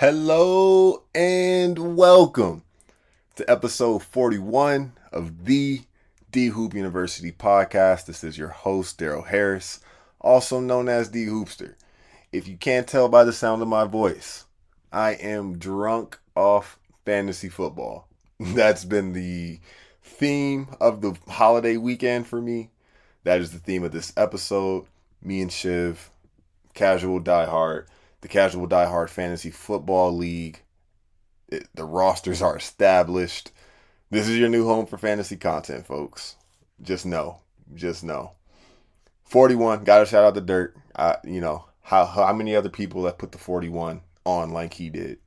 Hello and welcome to episode 41 of the D-Hoop University podcast. This is your host, Darrell Harris, also known as D Hoopster. If you can't tell by the sound of my voice, I am drunk off fantasy football. That's been the theme of the holiday weekend for me. That is the theme of this episode. Me and Shiv, casual diehard, the casual diehard fantasy football league. The rosters are established. This is your new home for fantasy content, folks. Just know. 41. Got to shout out to Dirt. How many other people that put the 41 on like he did?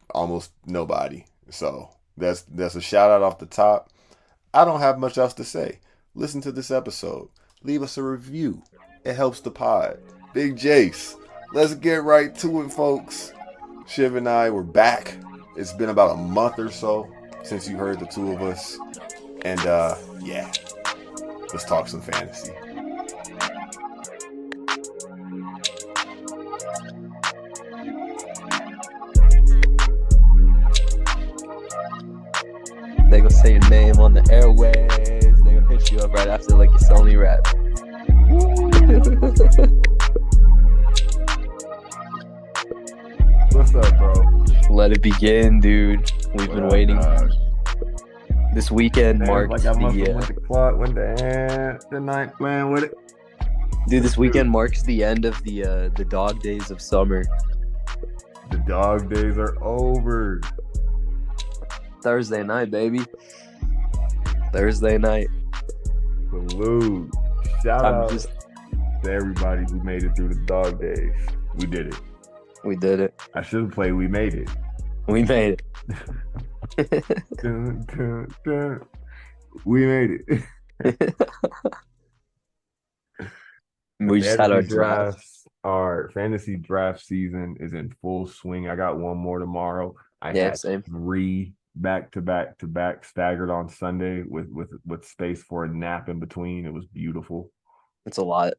Almost nobody. So that's a shout out off the top. I don't have much else to say. Listen to this episode. Leave us a review. It helps the pod. Big Jace. Let's get right to it, folks. Shiv and I were back. It's been about a month or so since you heard the two of us. And yeah, let's talk some fantasy. They gonna say your name on the airways. They gonna hit you up right after like it's only rap. What's up, bro? Let it begin, dude. We've been waiting. This weekend marks the night playing with it. Dude, this weekend marks the end of the dog days of summer. The dog days are over. Thursday night, baby. Thursday night. Salute. Shout out to everybody who made it through the dog days. We did it. We did it. I should have played We Made It. We made it. Dun, dun, dun. We made it. We just had our draft. Our fantasy draft season is in full swing. I got one more tomorrow. I had same. 3 back staggered on Sunday with space for a nap in between. It was beautiful. It's a lot.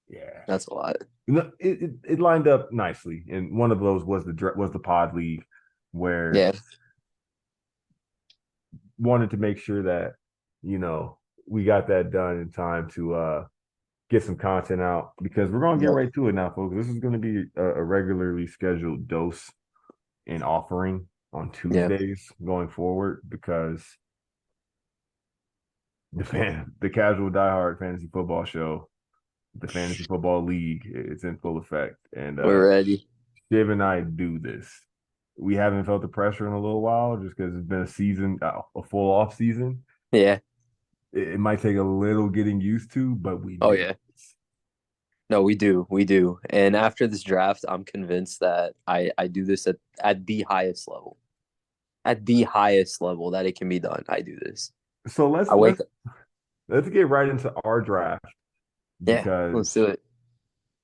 Yeah, that's a lot. It lined up nicely, and one of those was the pod league, where wanted to make sure that we got that done in time to get some content out, because we're gonna get right to it now, folks. This is going to be a regularly scheduled dose and offering on Tuesdays going forward, because the casual diehard fantasy football show, the fantasy football league, it's in full effect, and we're ready. Shiv and I do this. We haven't felt the pressure in a little while, just because it's been a season, a full off season. Yeah, it might take a little getting used to, but we do. Oh yeah. No, we do. And after this draft, I'm convinced that I do this at the highest level. At the highest level that it can be done, I do this. So let's get right into our draft. Because let's do it.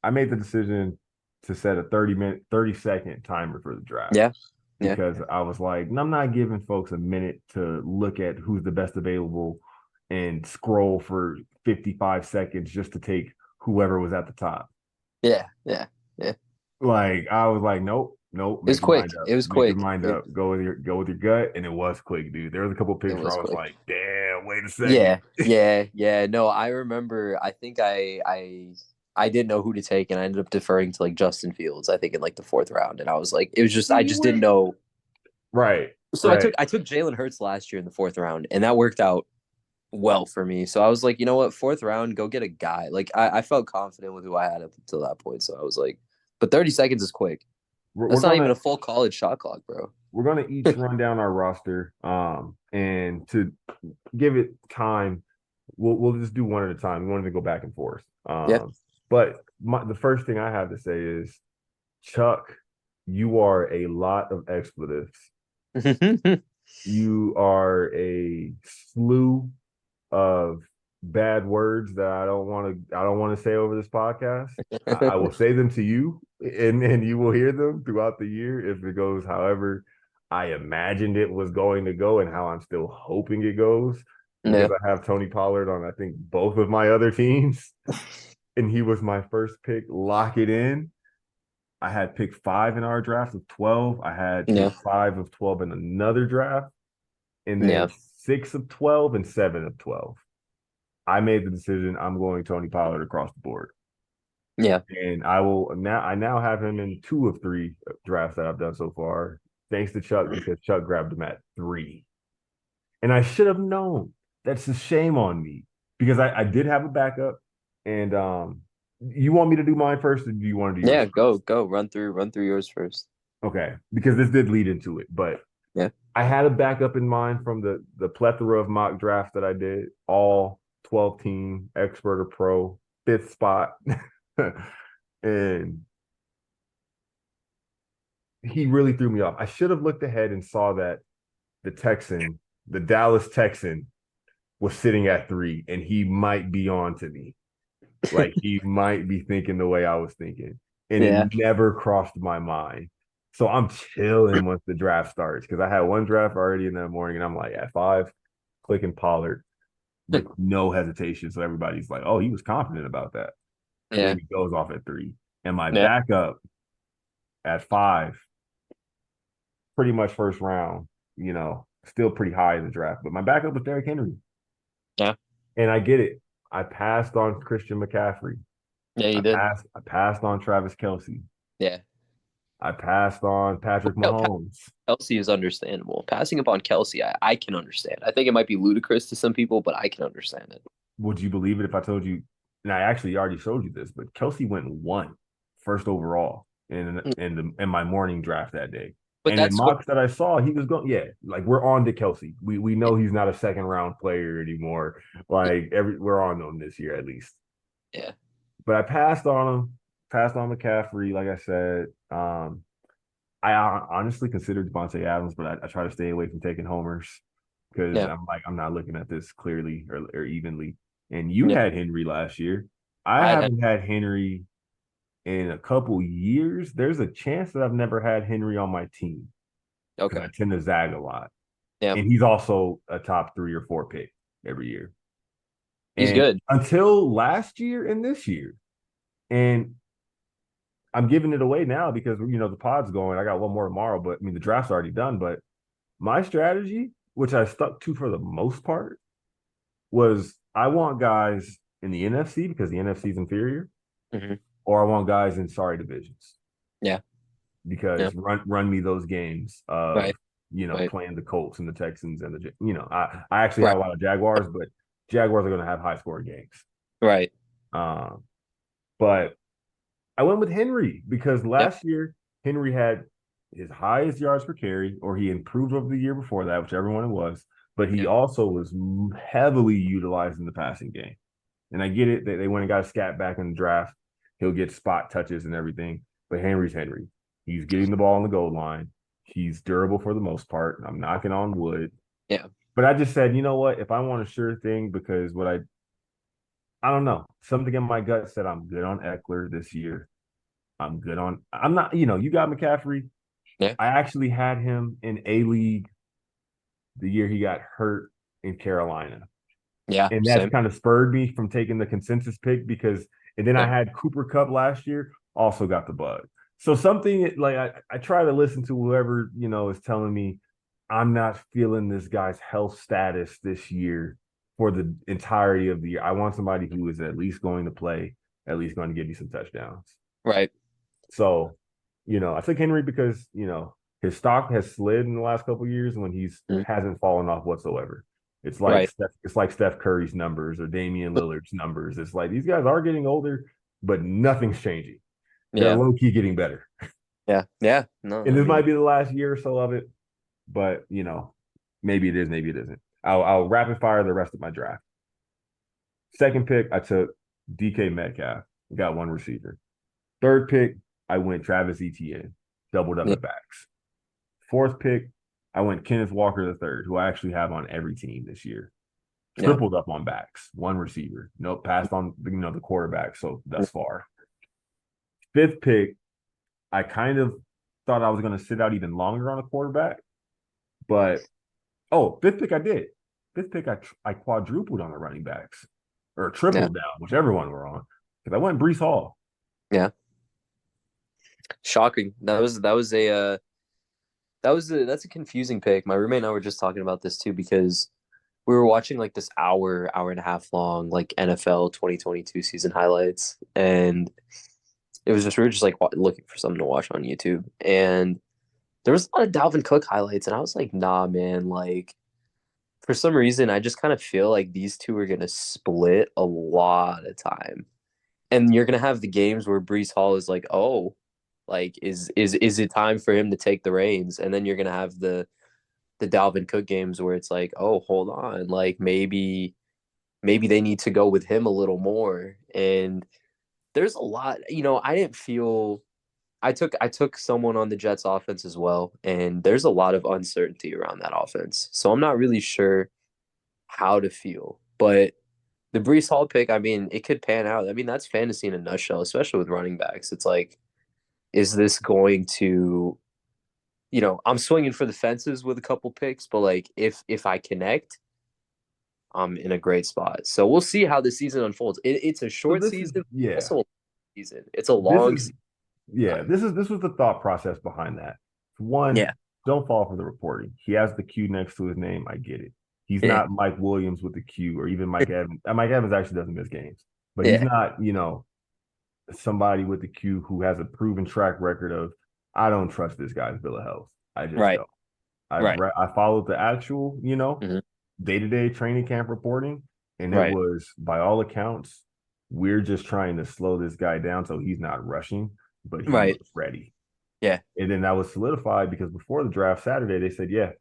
I made the decision to set a 30-second timer for the draft. Yeah. Because I was like, I'm not giving folks a minute to look at who's the best available and scroll for 55 seconds just to take whoever was at the top. Yeah. Like, I was like, nope. It was quick. It was quick. Mind up. Go with your gut, and it was quick, dude. There was a couple picks where I was like, damn, wait a second. Yeah. No, I remember. I think I didn't know who to take, and I ended up deferring to like Justin Fields. I think in like the 4th round, and I was like, I just didn't know. Right. So I took Jalen Hurts last year in the 4th round, and that worked out well for me. So I was like, you know what, 4th round, go get a guy. Like I felt confident with who I had up until that point. So I was like, but 30 seconds is quick. That's not even a full college shot clock, bro. We're gonna each run down our roster, and to give it time, we'll just do one at a time. We wanted to go back and forth. But the first thing I have to say is, Chuck, you are a lot of expletives. You are a slew of bad words that I don't want to say over this podcast. I will say them to you, and you will hear them throughout the year if it goes however I imagined it was going to go, and how I'm still hoping it goes. Because I have Tony Pollard on, I think, both of my other teams, and he was my first pick. Lock it in. I had pick 5 in our draft of 12. I had pick Yeah. 5 of 12 in another draft, and then Yeah. 6 of 12 and 7 of 12. I made the decision I'm going Tony Pollard across the board. Yeah. And I now have him in 2 of 3 drafts that I've done so far, thanks to Chuck, because Chuck grabbed him at 3. And I should have known. That's a shame on me because I did have a backup. And you want me to do mine first, or do you want to do yours Yeah. Go, first? go. Run through yours first. Okay, because this did lead into it, but Yeah. I had a backup in mind from the plethora of mock drafts that I did, all 12 team, expert or pro, 5th spot. And he really threw me off. I should have looked ahead and saw that the Dallas Texan, was sitting at 3, and he might be on to me. Like he might be thinking the way I was thinking. And Yeah. it never crossed my mind. So I'm chilling once the draft starts because I had one draft already in that morning, and I'm like, at 5, clicking Pollard with no hesitation. So everybody's like, oh, he was confident about that. And Yeah. then he goes off at 3. And my Yeah. backup at 5, pretty much first round, still pretty high in the draft. But my backup was Derrick Henry. Yeah. And I get it. I passed on Christian McCaffrey. Yeah. You I did. passed on Travis Kelce. Yeah. I passed on Patrick No, Mahomes. Kelsey is understandable. Passing up on Kelsey, I can understand. I think it might be ludicrous to some people, but I can understand it. Would you believe it if I told you? And I actually already showed you this, but Kelce went 1 first overall in my morning draft that day. But And in that's what. mocks that I saw, he was going, yeah, like we're on to Kelce. We know he's not a second round player anymore. Like we're on him this year at least. Yeah. But I passed on him, passed on McCaffrey, like I said. I honestly considered Devontae Adams, but I try to stay away from taking homers because Yeah. I'm not looking at this clearly or evenly. And you Yeah. had Henry last year. I I had. haven't had Henry in a couple years. There's a chance that I've never had Henry on my team because I Okay. tend to zag a lot. Yeah. And he's also a top 3 or 4 pick every year. He's And good. until last year and this year. And I'm giving it away now because the pod's going. I got one more tomorrow, but I mean the draft's already done. But my strategy, which I stuck to for the most part, was I want guys in the NFC because the NFC is inferior, Mm-hmm. or I want guys in sorry divisions. Yeah. Yeah. Because run me those games of Right. Right. playing the Colts and the Texans and I actually Right. have a lot of Jaguars, but Jaguars are going to have high scoring games. Right. But I went with Henry because last year Henry had his highest yards per carry, or he improved over the year before that, whichever one it was. But he also was heavily utilized in the passing game. And I get it that they went and got a scat back in the draft. He'll get spot touches and everything. But Henry's Henry. He's getting the ball on the goal line. He's durable for the most part. I'm knocking on wood. Yeah. But I just said, you know what? If I want a sure thing, because I don't know. Something in my gut said I'm good on Ekeler this year. I'm not, you got McCaffrey. Yeah. I actually had him in A League the year he got hurt in Carolina. Yeah. And that's kind of spurred me from taking the consensus pick and then I had Cooper Kupp last year, also got the bug. So something like I try to listen to whoever, is telling me I'm not feeling this guy's health status this year for the entirety of the year. I want somebody who is at least going to play, at least going to give me some touchdowns. Right. So, I took Henry because, his stock has slid in the last couple of years when hasn't fallen off whatsoever. It's like Steph Curry's numbers or Damian Lillard's numbers. It's like these guys are getting older, but nothing's changing. They're low key getting better. Yeah. Yeah. No. And this might be the last year or so of it, but maybe it is, maybe it isn't. I'll rapid fire the rest of my draft. Second pick, I took DK Metcalf, got 1 receiver. Third pick, I went Travis Etienne, doubled up the backs. Fourth pick, I went Kenneth Walker III, who I actually have on every team this year. Tripled up on backs, 1 receiver. Nope, passed on the quarterback so thus far. Fifth pick, I kind of thought I was going to sit out even longer on a quarterback, but fifth pick I did. Fifth pick I quadrupled on the running backs, or tripled down, whichever one we're on, because I went Breece Hall. Yeah. Shocking. That's a confusing pick. My roommate and I were just talking about this too because we were watching like this hour and a half long like NFL 2022 season highlights, and it was just we were just like looking for something to watch on YouTube, and there was a lot of Dalvin Cook highlights, and I was like, nah, man, like for some reason I just kind of feel like these two are gonna split a lot of time. And you're gonna have the games where Breece Hall is like, oh, like is it time for him to take the reins? And then you're gonna have the Dalvin Cook games where it's like, oh, hold on, like maybe they need to go with him a little more. And there's a lot, I didn't feel I took someone on the Jets offense as well, and there's a lot of uncertainty around that offense. So I'm not really sure how to feel. But the Breece Hall pick, I mean, it could pan out. I mean, that's fantasy in a nutshell, especially with running backs. It's like, is this going to, I'm swinging for the fences with a couple picks, but like if I connect, I'm in a great spot. So we'll see how the season unfolds. It's a So short this is season, yeah. also a long season. It's a This long is season. yeah. This was the thought process behind that. One, Yeah, don't fall for the reporting. He has the Q next to his name. I get it. He's yeah, not Mike Williams with the Q or even Mike Evans. Mike Evans actually doesn't miss games, but he's yeah. not, somebody with the Q who has a proven track record of I don't trust this guy's bill of health. I just Right, don't. right, I followed the actual, hmm day-to-day training camp reporting, and it right, was by all accounts, we're just trying to slow this guy down so he's not rushing, but he right. looks ready. Yeah, And then that was solidified because before the draft Saturday, they said, yeah,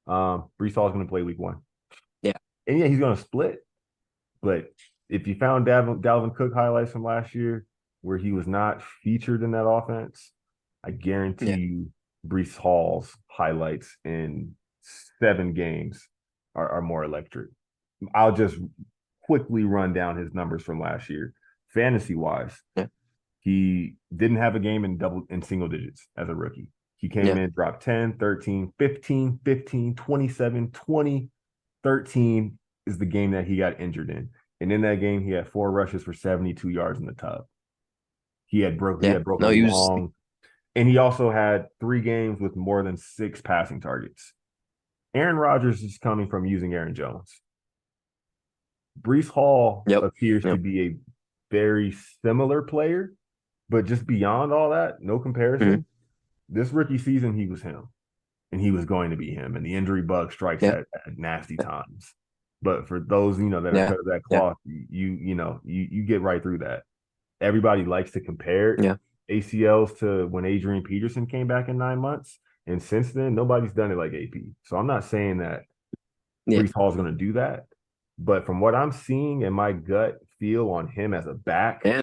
Breece Hall's going to play week one. yeah, And yeah, he's going to split. But if you found Dalvin Cook highlights from last year where he was not featured in that offense, I guarantee yeah, you Breece Hall's highlights in 7 games are more electric. I'll just quickly run down his numbers from last year. Fantasy wise, yeah, he didn't have a game in single digits as a rookie. He came yeah, in, dropped 10, 13, 15, 15, 27, 20, 13 is the game that he got injured in. And in that game, he had 4 rushes for 72 yards in the tub. He yeah. had broken No, a he was. long, and he also had 3 games with more than 6 passing targets. Aaron Rodgers is coming from using Aaron Jones. Breece Hall Yep, appears to yep. be a very similar player, but just beyond all that, no hmm comparison. This rookie season, he was him, and he was going to be him. And the injury bug strikes Yeah, at nasty times. But for those that are yeah, cut of that yeah, cloth, you get right through that. Everybody likes to compare yeah, ACLs to when Adrian Peterson came back in 9 months, and since then nobody's done it like AP. So I'm not saying that yeah, Breece Hall is going to do that, but from what I'm seeing and my gut feel on him as a back, yeah,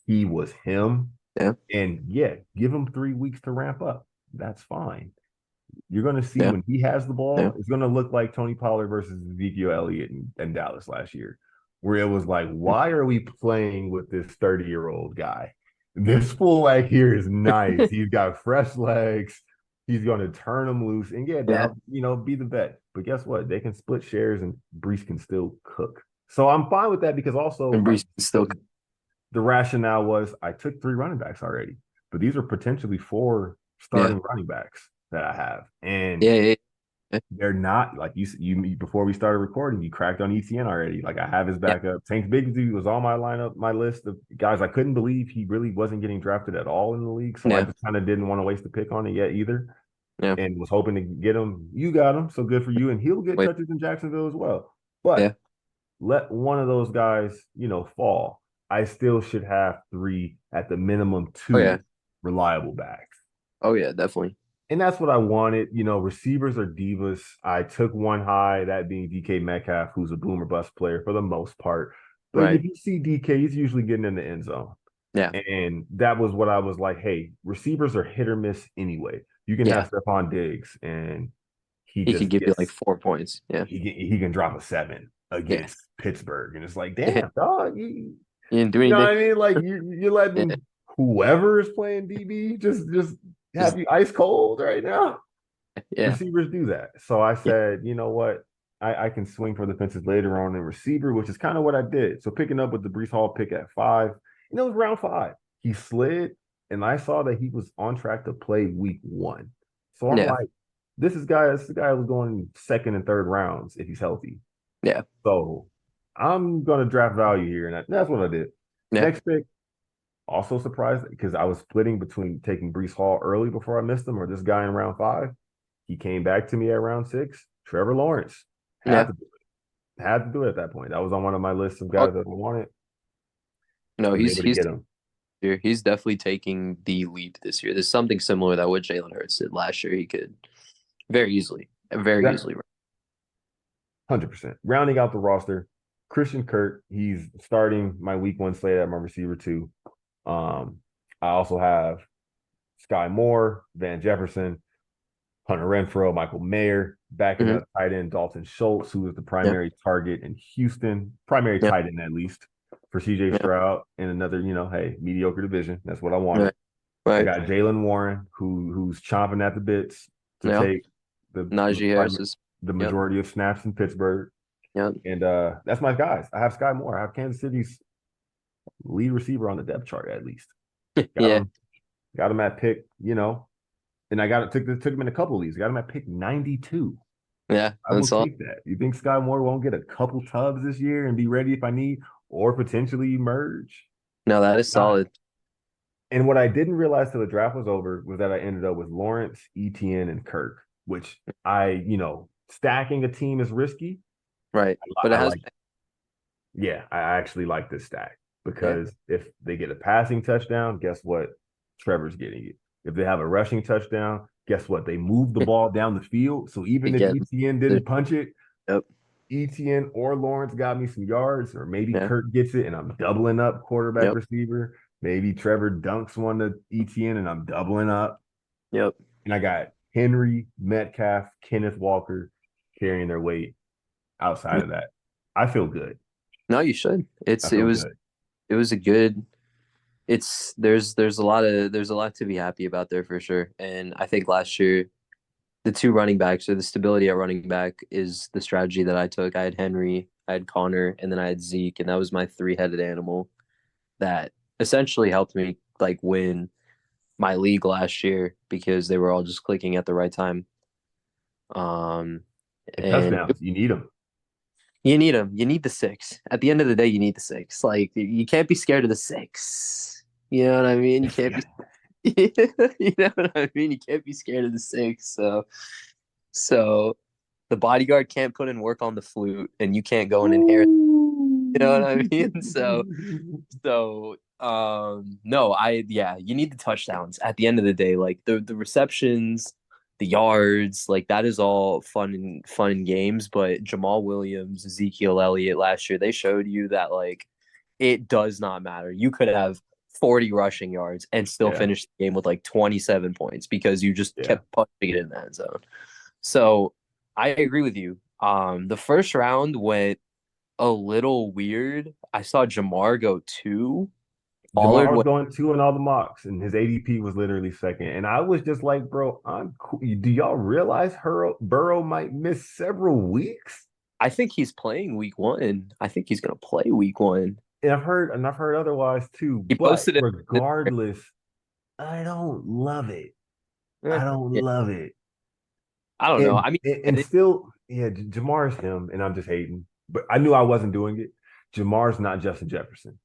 he was him. yeah, And yeah, give him 3 weeks to ramp up. That's fine. You're going to see yeah, when he has the yeah. ball, it's going to look like Tony Pollard versus Ezekiel Elliott in Dallas last year, where it was like, why are we playing with this 30-year-old guy? This fool right here is nice. He's got fresh legs. He's going to turn them loose. And yeah, Yeah, Dow, be the vet. But guess what? They can split shares and Breece can still cook. So I'm fine with that because also and Brees still. the rationale was I took 3 running backs already, but these are potentially 4 Yeah, starting running backs that I have. And yeah, yeah, yeah. they're not like you before we started recording, you cracked on ETN already. Like I have his Yeah. backup. Tank Bigsby was on my lineup, my list of guys. I couldn't believe he really wasn't getting drafted at all in the league. So I Yeah, just kind of didn't want to waste a pick on it yet either. yeah, And was hoping to get him. You got him, so good for you. And he'll get wait, touches in Jacksonville as well. yeah. But let one of those guys, fall. I still should have 3 at the minimum Oh 2 yeah, reliable backs. oh yeah, definitely. And that's what I wanted. Receivers are divas. I took one high, that being DK Metcalf, who's a boomer bust player for the most part. But if Right. you see DK, he's usually getting in the end zone. Yeah, And that was what I was like, hey, receivers are hit or miss anyway. You can yeah. have Stephon Diggs and he He could just give you like gets 4 points. Yeah, he can drop a 7 yeah. against Pittsburgh. And it's like, Yeah. damn, dog, He didn't do you know what anything. I mean? Like you're Yeah, letting whoever is playing DB just just have you ice cold right now. yeah, Receivers do that. So I yeah, said, you know what? I can swing for the fences later on in receiver, which is kind of what I did. So picking up with the Breece Hall pick at 5, it was round 5. He slid. and I saw that he was on track to play week 1. So I'm Yeah. like, this is a guy who's going second and third rounds if he's healthy. Yeah. So I'm gonna draft value here, and that's what I did. Yeah. Next pick, also surprised because I was splitting between taking Breece Hall early before I missed him or this guy in round 5. He came back to me at round 6. Trevor Lawrence had Yeah. to do it. Had to do it at that point. That was on one of my lists of Oh, guys that I wanted. no, Was able to he's get him. here. He's definitely taking the leap this year. There's something similar that what Jalen Hurts did last year. He could very Yeah, easily. 100%. Rounding out the roster, Christian Kirk. He's starting my week 1 slate at my receiver 2. I also have Sky Moore, Van Jefferson, Hunter Renfrow, Michael Mayer, backing Mm-hmm. up tight end Dalton Schultz, who was the Yeah. primary target in Houston, primary Yeah. tight end at least for CJ Yeah. Stroud in another, hey, mediocre division. That's what I wanted. Right. I Right. got Jalen Warren, who's chomping at the bits to Yeah. take the Najee Harris is. the Yep. majority of snaps in Pittsburgh. Yep. And that's my guys. I have Sky Moore. I have Kansas City's lead receiver on the depth chart at least. Got Yeah. him, got him at pick. And I took him in a couple of these. Got him at pick 92. Yeah. I will That's all. take that. You think Sky Moore won't get a couple tubs this year and be ready if I need, or potentially emerge? No, that is God. solid. And what I didn't realize till the draft was over was that I ended up with Lawrence, Etienne, and Kirk, which stacking a team is risky. Right. But it I has. like, yeah, I actually like this stack Yeah. because if they get a passing touchdown, guess what? Trevor's getting it. If they have a rushing touchdown, guess what? They move the ball down the field. So even if Again. Etienne didn't punch it, Yep. Etienne or Lawrence got me some yards, or maybe Yeah. Kirk gets it and I'm doubling up quarterback Yep. receiver. Maybe Trevor dunks one to Etienne and I'm doubling up. Yep. And I got Henry, Metcalf, Kenneth Walker carrying their weight outside of that. I feel good. No, you should. I feel good. It was a good. There's a lot to be happy about there for sure. And I think last year the two running backs or the stability at running back is the strategy that I took. I had Henry, I had Connor, and then I had Zeke, and that was my three-headed animal that essentially helped me like win my league last year because they were all just clicking at the right time. And And touchdowns, you need them. you need them. You need the six. At the end of the day, you need the six. Like you can't be scared of the six. You know what I mean? You can't be. You know what I mean? You can't be scared of the six. So the bodyguard can't put in work on the flute, and you can't go and inherit. You know what I mean? No, you need the touchdowns at the end of the day. Like the receptions, the yards, like that is all fun and games. But Jamal Williams, Ezekiel Elliott last year, they showed you that like it does not matter. You could have 40 rushing yards and still Yeah. finish the game with like 27 points because you just Yeah. kept punching it in that zone. So I agree with you. The first round went a little weird. I saw Jamar go 2. Pollard Jamar was went. going 2 in all the mocks, and his ADP was literally second. And I was just like, bro, I'm cool. Do y'all realize Burrow might miss several weeks? I think he's playing week 1. I think he's gonna play week 1. And I've heard otherwise too. He But posted it. regardless, I don't love it. I don't Yeah, love it. I don't know. I mean, And still, yeah, Jamar's him, and I'm just hating. But I knew I wasn't doing it. Jamar's not Justin Jefferson.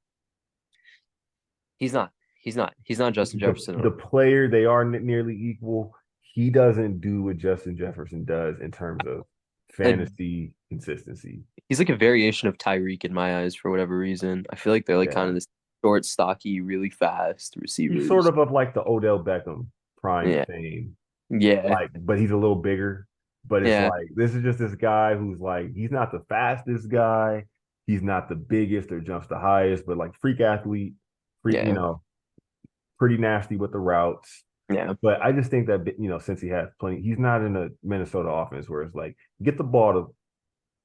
he's not. He's not Justin Jefferson. The player, they are nearly equal. He doesn't do what Justin Jefferson does in terms of fantasy consistency. He's like a variation of Tyreek in my eyes for whatever reason. I feel like they're like kind of this short, stocky, really fast receivers. He's sort of like the Odell Beckham prime fame. Yeah. Like, but he's a little bigger. But it's like this is just this guy who's like he's not the fastest guy. He's not the biggest or jumps the highest, but like freak athlete, pretty nasty with the routes. Yeah. But I just think that since he has plenty, he's not in a Minnesota offense where it's like get the ball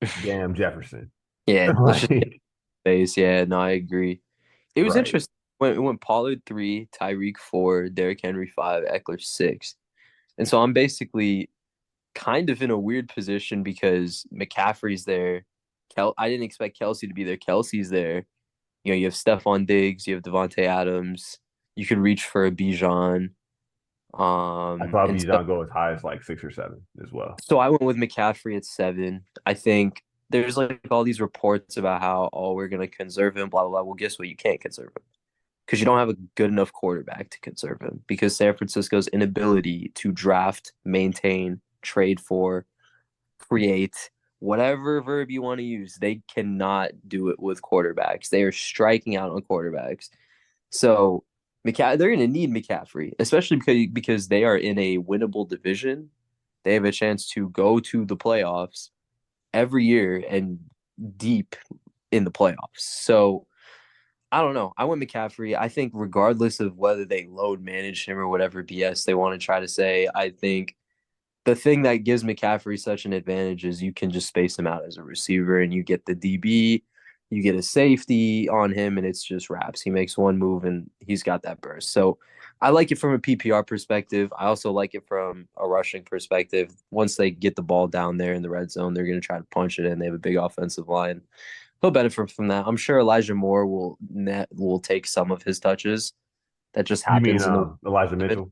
to damn Jefferson. Yeah. Like, base. Yeah. No, I agree. It was right. interesting. When it went Pollard 3, Tyreek 4, Derrick Henry 5, Ekeler 6. And so I'm basically kind of in a weird position because McCaffrey's there. I didn't expect Kelce to be there. Kelce's there. You have Stephon Diggs, you have Devontae Adams, You could reach for a Bijan. I saw And so, Bijan go as high as like 6 or 7 as well. so I went with McCaffrey at 7. I think there's like all these reports about how, oh, we're gonna conserve him, blah blah blah. Well, guess what? You can't conserve him because you don't have a good enough quarterback to conserve him because San Francisco's inability to draft, maintain, trade for, create, whatever verb you want to use, they cannot do it with quarterbacks. They are striking out on quarterbacks. So they're going to need McCaffrey, especially because they are in a winnable division. They have a chance to go to the playoffs every year and deep in the playoffs. So I don't know. I went McCaffrey. I think regardless of whether they load manage him or whatever BS they want to try to say, I think the thing that gives McCaffrey such an advantage is you can just space him out as a receiver and you get the DB, you get a safety on him, and it's just wraps. He makes one move and he's got that burst. So I like it from a PPR perspective. I also like it from a rushing perspective. Once they get the ball down there in the red zone, they're going to try to punch it in. They have a big offensive line. He'll benefit from that. I'm sure Elijah Moore will take some of his touches. That just You mean happens in the Elijah Mitchell?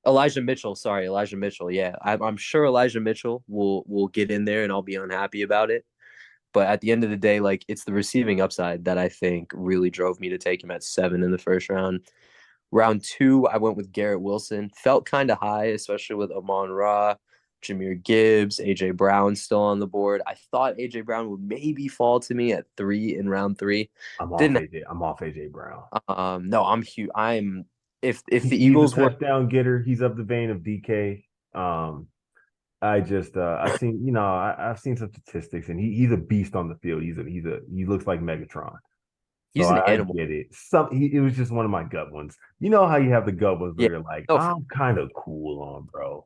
Elijah Mitchell, sorry, Elijah Mitchell. Yeah, I'm sure Elijah Mitchell will get in there, and I'll be unhappy about it. But at the end of the day, like it's the receiving upside that I think really drove me to take him at 7 in the first round. Round 2, I went with Garrett Wilson. Felt kind of high, especially with Amon-Ra, Jahmyr Gibbs, AJ Brown still on the board. I thought AJ Brown would maybe fall to me at 3 in round 3. I'm off Didn't. AJ. I'm off AJ Brown. No, I'm huge. I'm if the He's a Eagles were. touchdown getter. He's of the vein of DK. I just I've seen I've seen some statistics and he's a beast on the field. He looks like Megatron. So He's an I animal. get it. It was just one of my gut ones. You know how you have the gut ones Yeah. where you're like, No, I'm kind of cool on, bro.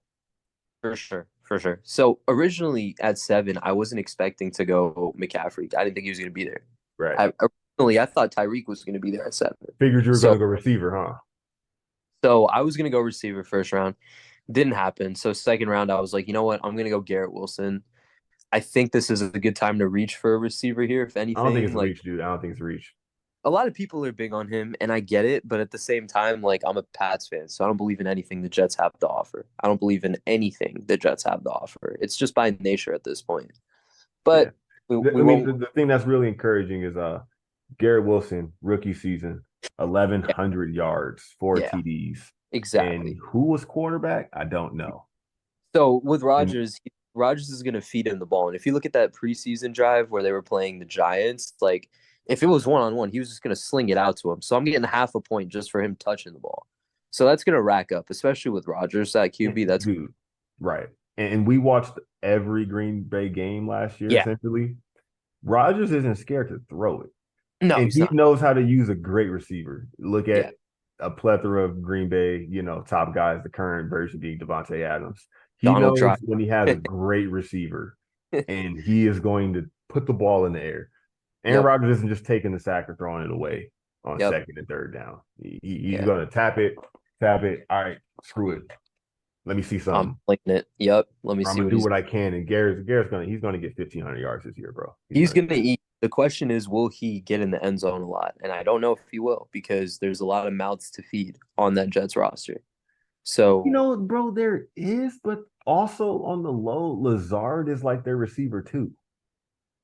for sure, for sure. So originally at 7, I wasn't expecting to go McCaffrey. I didn't think he was going to be there. Right. I thought Tyreek was going to be there at 7. Figured you were So gonna go receiver, huh? so I was going to go receiver first round. Didn't happen. So second round, I was like, you know what? I'm going to go Garrett Wilson. I think this is a good time to reach for a receiver here. If I don't think it's anything, a like reach, dude. I don't think it's a reach. a lot of people are big on him, and I get it. But at the same time, like I'm a Pats fan, so I don't believe in anything the Jets have to offer. I don't believe in anything the Jets have to offer. It's just by nature at this point. Yeah. But I we mean, won't. the thing that's really encouraging is Garrett Wilson, rookie season, Yeah, 1,100 yards, four yeah, TDs. And exactly. who was quarterback? I don't know. So with And Rodgers is going to feed him the ball. And if you look at that preseason drive where they were playing the Giants, like if it was 1-on-1, he was just going to sling it out to him. So I'm getting half a point just for him touching the ball. So that's going to rack up, especially with Rodgers at QB. That's dude, right. And we watched every Green Bay game last year, yeah. essentially. Rodgers isn't scared to throw it. No, And he's he not. knows how to use a great receiver. Look Yeah, at a plethora of Green Bay, top guys, the current version being Devontae Adams. He Donald knows Trump. when he has a great receiver and he is going to put the ball in the air. Aaron Yep, Rodgers isn't just taking the sack or throwing it away on yep. second and third down. He's Yeah, going to tap it, tap it. All right, screw it. Let me see I'm something. playing it. Yep. Let me I'm see gonna what do he's. what I can. And Garrett's gonna get 1,500 yards this year, bro. He's going to eat. The question is, will he get in the end zone a lot? And I don't know if he will because there's a lot of mouths to feed on that Jets roster. So Bro, there is, but also on the low, Lazard is like their receiver too.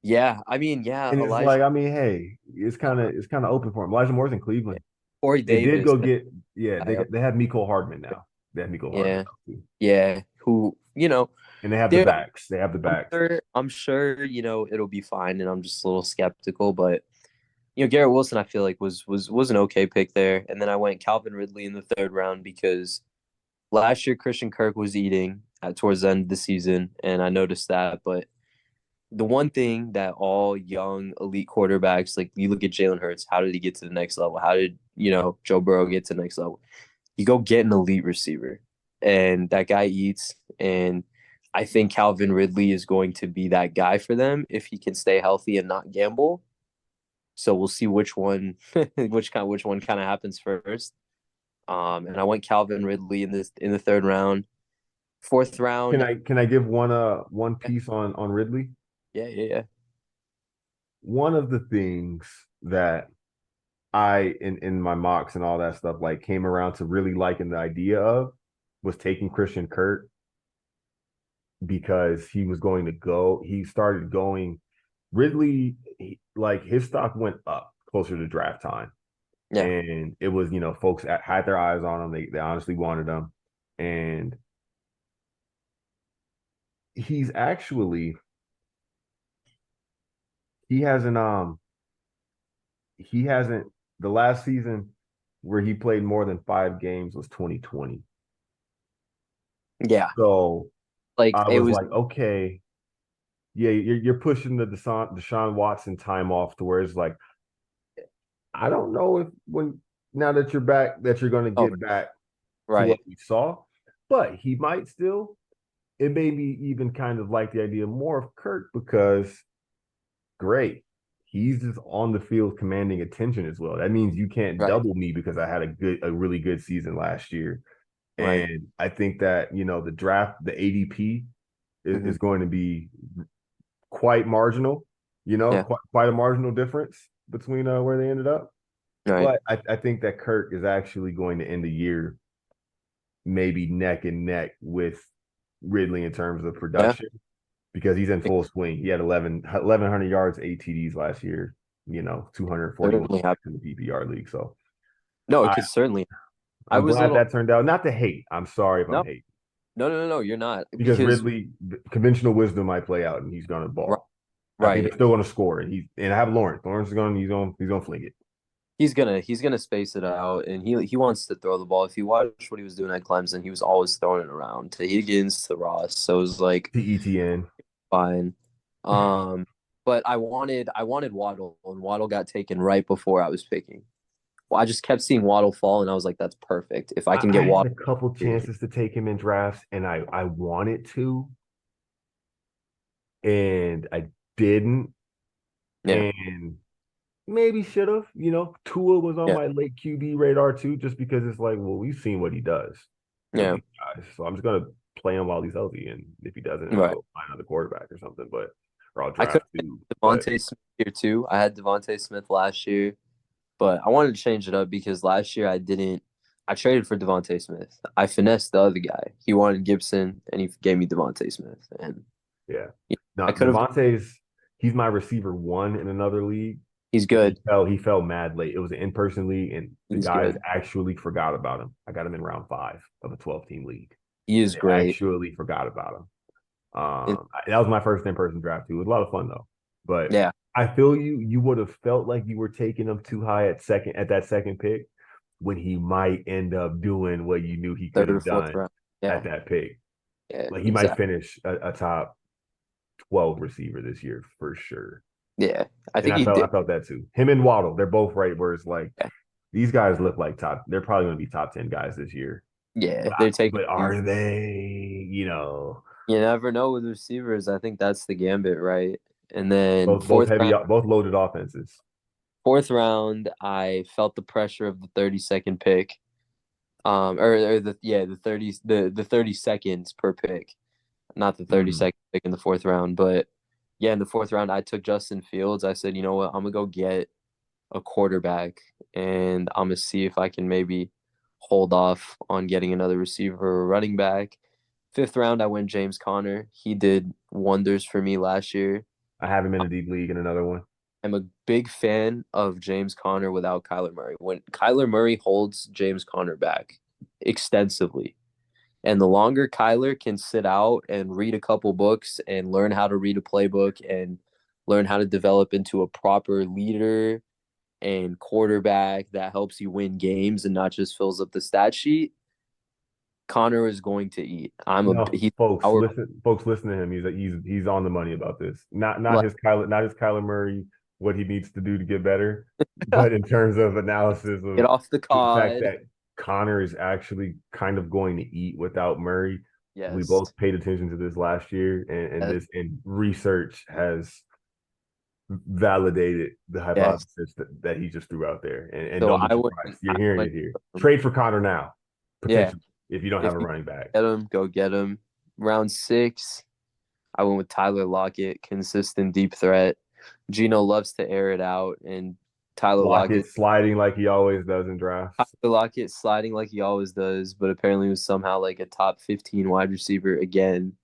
yeah, I mean, yeah, And it's Elijah, like, I mean, hey, it's kind of open for him. Elijah Moore's in Cleveland. Corey They did Davis, go get, yeah, guy up. they have Mecole Hardman now. They have Mecole Hardman Yeah, now too. yeah. Who And they have the they're backs. They have the backs. I'm sure it'll be fine, and I'm just a little skeptical, but Garrett Wilson, I feel like was an okay pick there, and then I went Calvin Ridley in the third round because last year Christian Kirk was eating towards the end of the season, and I noticed that, but the one thing that all young elite quarterbacks, like you look at Jalen Hurts, how did he get to the next level? How did, Joe Burrow get to the next level? You go get an elite receiver, and that guy eats. And I think Calvin Ridley is going to be that guy for them if he can stay healthy and not gamble. So we'll see which one, which one kind of happens first. And I went Calvin Ridley in the third round. Fourth Can round, I give one piece on Ridley? yeah, yeah, yeah. One of the things that in my mocks and all that stuff like came around to really liking the idea of was taking Christian Kirk because he was going to go. He started going. Ridley, like his stock went up closer to draft time, Yeah. and it was folks had their eyes on him. They honestly wanted him, and he's actually he hasn't he hasn't the last season where he played more than 5 games was 2020. Yeah. So Like I it was was. like, okay, yeah, you're pushing the Deshaun Watson time off to where it's like, I don't know if when now that you're back that you're going to Oh, get back to what right. we saw, but he might still. It made me even kind of like the idea more of Kirk because great, he's just on the field commanding attention as well. That means you can't Right. double me because I had a really good season last year. Right. And I think that, the draft, the ADP Hmm. is going to be quite marginal, Yeah. quite a marginal difference between where they ended up. Right. But I think that Kirk is actually going to end the year maybe neck and neck with Ridley in terms of Yeah. production because he's in full swing. He had 1,100 yards, 8 TDs last year, 241 Certainly happen. in the PPR league. So No, it I, could certainly. I I'm was a glad little. that turned out. Not to hate. I'm sorry if I'm No. hating No. No. No. No. You're not because because. Ridley, conventional wisdom might play out and he's going to Right. ball. I think Right. they're still going to score and I have Lawrence. Lawrence is going he's going to fling it. He's gonna space it out, and he wants to throw the ball. If you watch what he was doing at Clemson, he was always throwing it around to Higgins to Ross. So it was like To ETN. fine. Um, but I wanted Waddle, and Waddle got taken right before I was picking. Well, I just kept seeing Waddle fall, and I was like, that's perfect. If I can I get had a Waddle, couple chances to take him in drafts and I wanted to and I didn't yeah, and maybe should have. Tua was on yeah, my late QB radar too, just because it's like, well, we've seen what he does with yeah, these guys. So I'm just gonna play him while he's healthy. And if he doesn't, I'll right. go find another quarterback or something. Or I'll I could draft have two. had But Devontae Smith here too. I had Devontae Smith last year, but I wanted to change it up because last year I didn't. I traded for Devontae Smith. I finessed the other guy. He wanted Gibson, and he gave me Devontae Smith. And yeah. yeah, No, I could have. Devontae's he's my receiver one in another league. He's And good. he fell mad late. It was an in-person league, and the He's guys good. actually forgot about him. I got him in round 5 of a 12-team league. He is They great. actually forgot about him. And, That was my first in-person draft too. It was a lot of fun though. But yeah, I feel you would have felt like you were taking him too high at that second pick when he might end up doing what you knew he could third or have fourth done round. at Yeah, that pick. yeah, Like he might exactly. finish a top 12 receiver this year for sure. Yeah, I And think he I did. felt that too. Him and Waddle, they're both right where it's like Yeah, these guys look like top. They're probably going to be top 10 guys this year. yeah, they're taking. But are they? You never know with receivers. I think that's the gambit, right? And then Both heavy, both loaded offenses. fourth round, I felt the pressure of the 32nd pick. Or the 30 seconds per pick, not the 32nd pick in the fourth round, but yeah, in the fourth round, I took Justin Fields. I said, you know what, I'm gonna go get a quarterback, and I'm gonna see if I can maybe hold off on getting another receiver or running back. Fifth round, I went James Conner. He did wonders for me last year. I have him in a deep league in another one. I'm a big fan of James Conner without Kyler Murray. When Kyler Murray holds James Conner back extensively, and the longer Kyler can sit out and read a couple books and learn how to read a playbook and learn how to develop into a proper leader and quarterback that helps you win games and not just fills up the stat sheet, Connor is going to eat. No, He's our folks, listen to him. He's on the money about this. like Not his Kyler Murray, what he needs to do to get better, but in terms of analysis get of off the the fact cod. that Connor is actually kind of going to eat without Murray. We Yes. both paid attention to this last year, Yes. and research has validated the Yes. hypothesis that he just threw out there. And So don't be I went surprised. I You're hearing went it here. Trade for Connor now, yeah. potentially, if you don't have If a you running back. get him, go get him. Round 6, I went with Tyler Lockett, consistent deep threat. Gino loves to air it out, and Tyler Lockett Lockett. sliding like he always does in drafts. Tyler Lockett sliding like he always does, but apparently was somehow like a top 15 wide receiver again,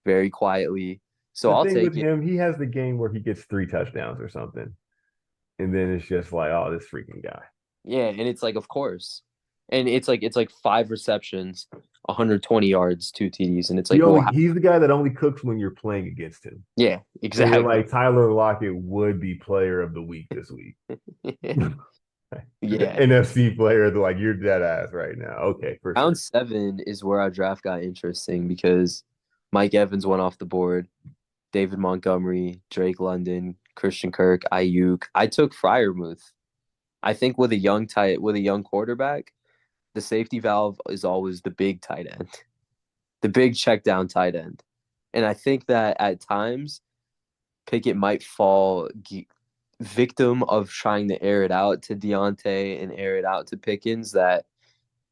very quietly. So The I'll thing with take it. him, he has the game where he gets 3 touchdowns or something, and then it's just like, oh, this freaking guy. Yeah, and it's like, of course. And it's like 5 receptions, 120 yards, 2 TDs, and it's like, well, He's the guy that only cooks when you're playing against him. yeah, And you're exactly. like, Tyler Lockett would be player of the week this week. Yeah. NFC player, like you're dead ass right now. Okay, for Round sure. 7 is where our draft got interesting because Mike Evans went off the board, David Montgomery, Drake London, Christian Kirk, Ayuk. I took Freiermuth. I think with a young quarterback, the safety valve is always the big tight end, the big check down tight end. And I think that at times Pickett might fall victim of trying to air it out to Deontay and air it out to Pickens, that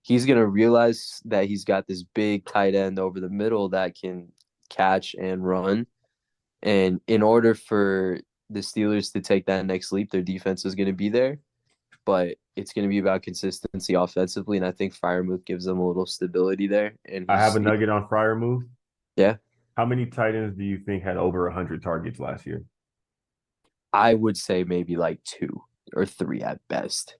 he's going to realize that he's got this big tight end over the middle that can catch and run. And in order for the Steelers to take that next leap, their defense is going to be there, but it's going to be about consistency offensively. And I think Freiermuth gives them a little stability there. And I have a nugget on Freiermuth. Yeah, How many tight ends do you think had over 100 targets last year? I would say maybe like 2 or 3 at best.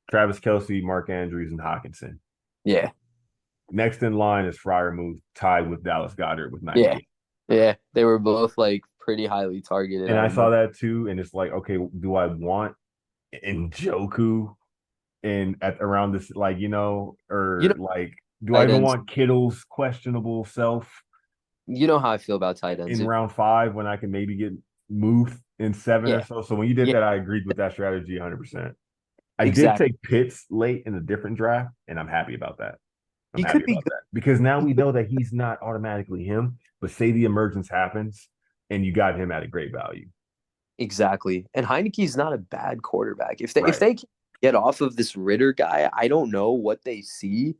Travis Kelce, Mark Andrews, and Hawkinson. Yeah. Next in line is Freiermuth, tied with Dallas Goedert with Yeah. 98. Yeah. They were both like pretty highly targeted. And I saw that too, and it's like, okay, do I want Njoku and at around this, like, You know, or like, do I tight even ends. want Kittle's questionable self You know how I feel about tight ends. in round 5 when I can maybe get Muth in 7 or Yeah. so? So when you did Yeah. that, I agreed with that strategy 100%. I did Exactly. take Pitts late in a different draft, and I'm happy about that. I'm He happy could be about good. that because now we know that he's not automatically him. But say the emergence happens, and you got him at a great value. Exactly. And Heineke's not a bad quarterback. If Right. they can get off of this Ritter guy, I don't know what they see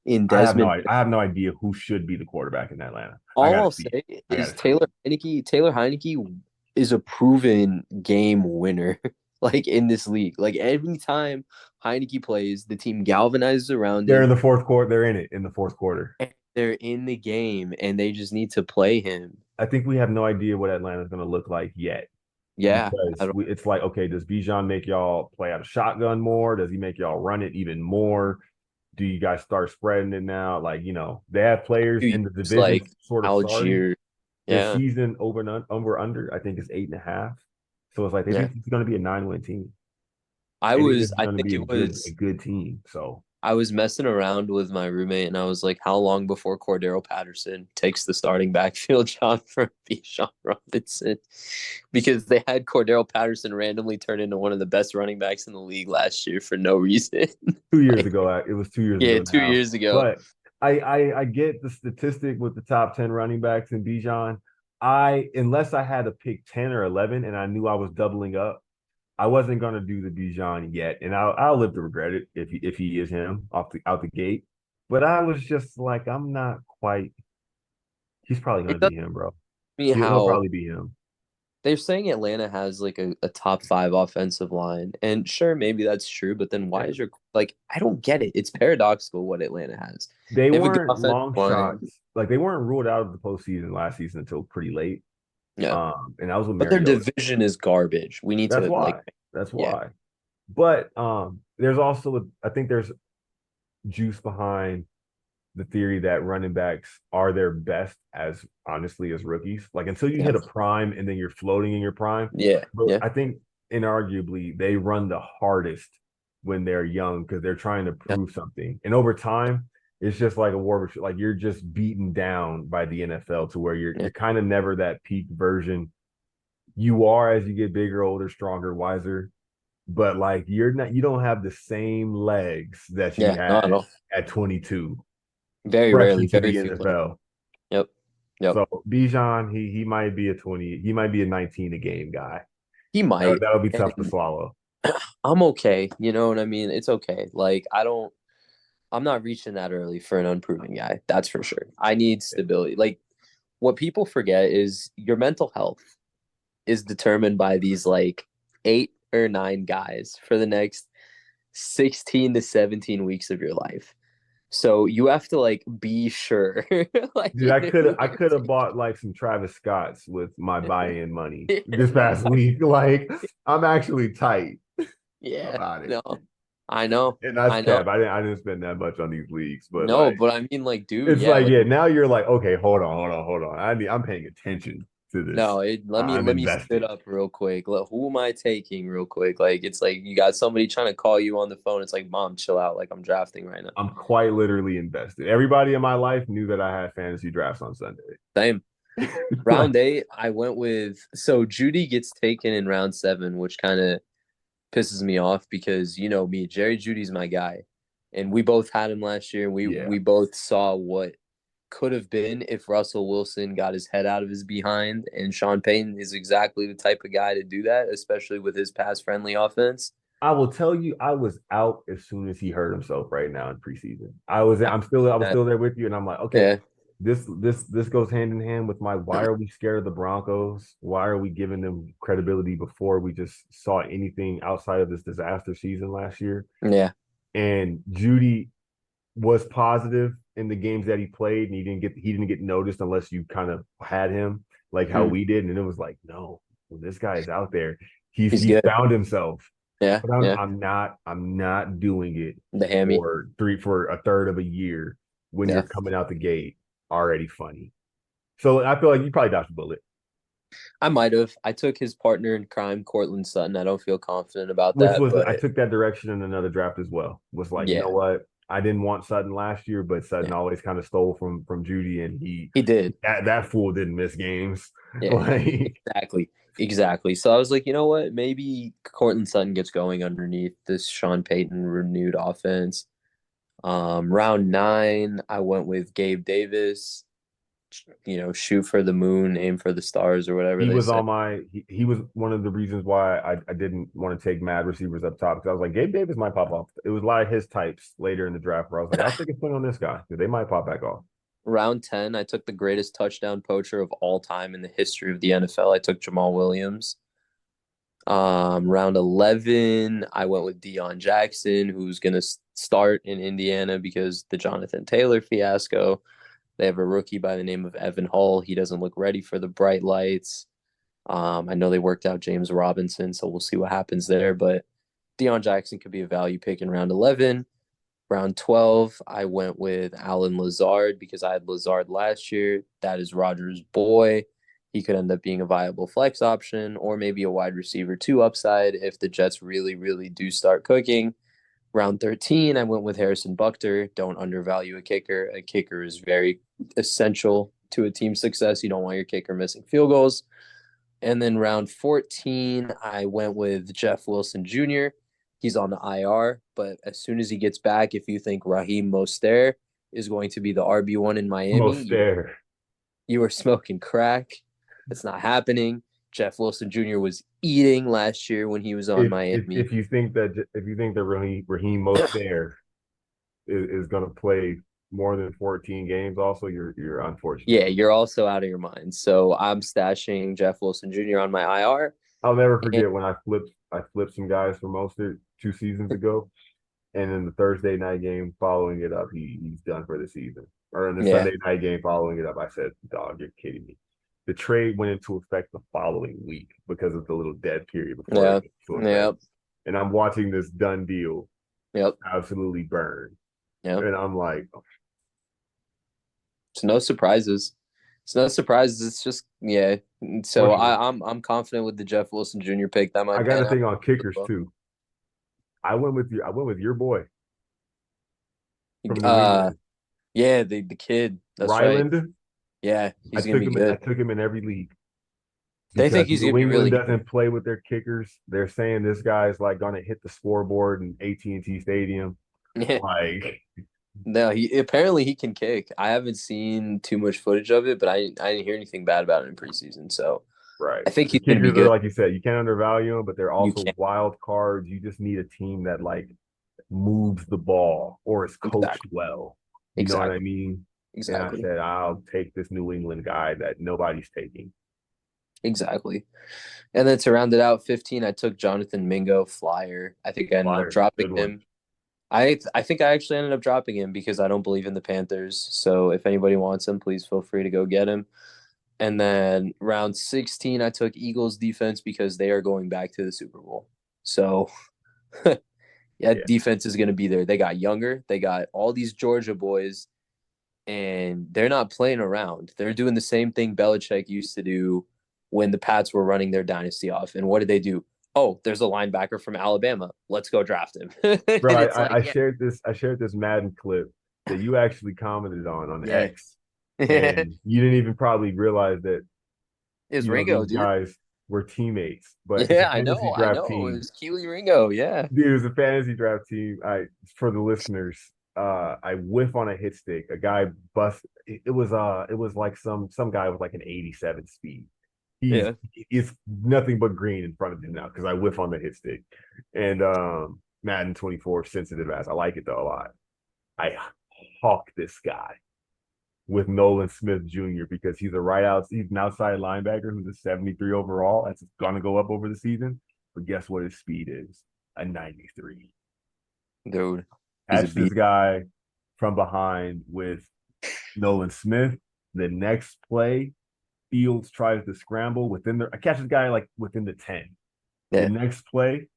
in I have no Desmond. I have no idea who should be the quarterback in Atlanta. I All gotta I'll see say it. I is gotta see it. Taylor Heineke is a proven game winner, like in this league. Like every time Heineke plays, the team galvanizes around They're in him. the fourth quarter. They're in it in the fourth quarter. And they're in the game, and they just need to play him. I think we have no idea what Atlanta's going to look like yet Yeah, because it's like, okay, does Bijan make y'all play out of shotgun more? Does he make y'all run it even more? Do you guys start spreading it now? Like, they have players in the it's division like sort of starting. Algier. Their Yeah, season over under, I think, is 8.5. So it's like they yeah. think it's going to be a 9-win team. I They think this was, is I going to think be it a was good team. So I was messing around with my roommate, and I was like, "How long before Cordero Patterson takes the starting backfield job from Bijan Robinson?" Because they had Cordero Patterson randomly turn into one of the best running backs in the league last year for no reason. 2 years Like, ago, it was 2 years yeah, ago two now. years ago. But I get the statistic with the top 10 running backs in Bijan. Unless I had to pick 10 or 11 and I knew I was doubling up, I wasn't gonna do the Bijan yet, and I'll live to regret it if he is him out the gate. But I was just like, I'm not quite. He's probably It gonna doesn't be him, bro. me He'll how probably be him. they're saying Atlanta has like a top 5 offensive line, and sure, maybe that's true. But then why Yeah. is your like? I don't get it. It's paradoxical what Atlanta has. They They have a good weren't offensive long line. shots. Like they weren't ruled out of the postseason last season until pretty late. Yeah. And that was with But their Mariota. division is garbage. We need That's to like, why. That's yeah, why. But there's also I think there's juice behind the theory that running backs are their best as honestly as rookies. Like until you yeah, hit a prime and then you're floating in your prime. yeah, But yeah, I think inarguably they run the hardest when they're young because they're trying to yeah, prove something. And over time, it's just like a war. Like you're just beaten down by the NFL to where you're yeah, you're kind of never that peak version. You are as you get bigger, older, stronger, wiser. But like you don't have the same legs that you yeah. Not at had all. at 22 Very fresh rarely. into Very the few players. NFL. Yep, yep. So Bijan, he might be a 20, he might be a 19 a game guy. He might. That'll be tough to And swallow. I'm okay. You know what I mean? It's okay. Like I don't. I'm not reaching that early for an unproven guy. That's for sure. I need stability. Like what people forget is your mental health is determined by these like 8 or 9 guys for the next 16 to 17 weeks of your life. So you have to like be sure. Like Dude, I who could have you're bought like some Travis Scotts with my buy-in money taking. this past week. Like I'm actually tight Yeah, about it. no, I know. And that's I know. cap. I didn't spend that much on these leagues, but No, like but I mean, like, dude, it's yeah, like, like, yeah, now you're like, okay, hold on. I'm paying attention to this. no, I'm let me sit invested. up real quick. Who am I taking real quick? Like, it's like you got somebody trying to call you on the phone. It's like, mom, chill out. Like, I'm drafting right now. I'm quite literally invested. Everybody in my life knew that I had fantasy drafts on Sunday. Same. Like, Round 8, I went with so Judy gets taken in round 7, which kind of pisses me off because you know me, Jerry Judy's my guy, and we both had him last year. yeah, We both saw what could have been if Russell Wilson got his head out of his behind, and Sean Payton is exactly the type of guy to do that, especially with his pass friendly offense. I will tell you, I was out as soon as he hurt himself right now in preseason. I was still there with you, and I'm like, okay, Yeah, this goes hand in hand with my why are we scared of the Broncos? Why are we giving them credibility before we just saw anything outside of this disaster season last year? yeah, And Judy was positive in the games that he played, and he didn't get noticed unless you kind of had him like how mm, we did. And it was like, no, when this guy is out there, he's he's good. found himself. Yeah, But yeah, I'm not doing it the hammy. for a third of a year when you're Yeah, coming out the gate already funny. So I feel like you probably dodged a bullet. I might have. I took his partner in crime, Cortland Sutton. I don't feel confident about Which that, was but I took that direction in another draft as well. Was like, you know yeah, what? I didn't want Sutton last year, but Sutton yeah, always kind of stole from Judy, and he did. that fool didn't miss games. Yeah, Like exactly. Exactly. So I was like, you know what? Maybe Cortland Sutton gets going underneath this Sean Payton renewed offense. Round 9, I went with Gabe Davis. You know, shoot for the moon, aim for the stars, or whatever he they was say. on my he was one of the reasons why I didn't want to take mad receivers up top because I was like Gabe Davis might pop off. It was a lot of his types later in the draft where I was like I'll take a swing on this guy because they might pop back off. Round 10, I took the greatest touchdown poacher of all time in the history of the NFL. I took Jamal Williams. Round 11, I went with Deion Jackson, who's going to start in Indiana because the Jonathan Taylor fiasco. They have a rookie by the name of Evan Hull. He doesn't look ready for the bright lights. I know they worked out James Robinson, so we'll see what happens there. But Deion Jackson could be a value pick in round 11. Round 12, I went with Alan Lazard because I had Lazard last year. That is Rodgers' boy. He could end up being a viable flex option or maybe a wide receiver 2 upside if the Jets really, really do start cooking. Round 13, I went with Harrison Buckner. Don't undervalue a kicker. A kicker is very essential to a team's success. You don't want your kicker missing field goals. And then round 14, I went with Jeff Wilson Jr. He's on the IR, but as soon as he gets back, if you think Raheem Mostert is going to be the RB1 in Miami, Most there. you are smoking crack. It's not happening. Jeff Wilson Jr. was eating last year when he was on Miami. If you think that Raheem Most there is going to play more than 14 games, also you're unfortunate. Yeah, you're also out of your mind. So I'm stashing Jeff Wilson Jr. on my IR. I'll never And forget when I flipped some guys for Mostert 2 seasons ago, and in the Thursday night game following it up, he's done for the season. Or in the yeah, Sunday night game following it up, I said, "Dog, you're kidding me." The trade went into effect the following week because of the little dead period before it yeah, went into effect. yep, And I'm watching this done deal yep, absolutely burn, yep. and I'm like, It's no surprises. It's no surprises. It's just yeah. So "What?" I'm confident with the Jeff Wilson Jr. pick. That I might got pan a out thing on kickers well. too. I went with your boy from New Uh, England, yeah, the kid. That's right. Ryland. Yeah, he's gonna be I good. took him in every league They because think he's gonna New be England really good. doesn't play with their kickers. They're saying this guy's like going to hit the scoreboard in AT&T Stadium. Yeah. Like, No, he apparently he can kick. I haven't seen too much footage of it, but I didn't hear anything bad about it in preseason. So right. I think The he's gonna be kickers are good. like you said, you can't undervalue them, but they're You also can wild cards. You just need a team that like moves the ball or is coached exactly, well. You know what I exactly, mean? And I exactly. said, I'll take this New England guy that nobody's taking. exactly. And then to round it out, 15, I took Jonathan Mingo, flyer. I think I ended up Fire. dropping Good one. him. I think I actually ended up dropping him because I don't believe in the Panthers. So if anybody wants him, please feel free to go get him. And then round 16, I took Eagles defense because they are going back to the Super Bowl. So yeah, Yeah. defense is going to be there. They got younger. They got all these Georgia boys, and they're not playing around. They're doing the same thing Belichick used to do when the Pats were running their dynasty off. And what did they do? Oh, there's a linebacker from Alabama. Let's go draft him. And Bro, it's like, I yeah, shared this Madden clip that you actually commented on yeah. X, It and you didn't even probably realize that was Ringo, these dude. guys were teammates, but it's a Yeah, fantasy I draft know. It team. was Keely Ringo. Yeah. Dude, it was a fantasy draft team. For the listeners, I whiff on a hit stick. A guy bust. It was like some guy with like an 87 speed. He's Yeah. it's nothing but green in front of him now because I whiff on the hit stick. And Madden 24 sensitive ass. I like it though a lot. I hawk this guy with Nolan Smith Jr. because he's an outside linebacker who's a 73 overall. That's gonna go up over the season. But guess what his speed is? A 93. Dude, he's a Catch this beast. guy from behind with Nolan Smith. The next play, Fields tries to scramble I catch this guy like within the 10. The Yeah. next play,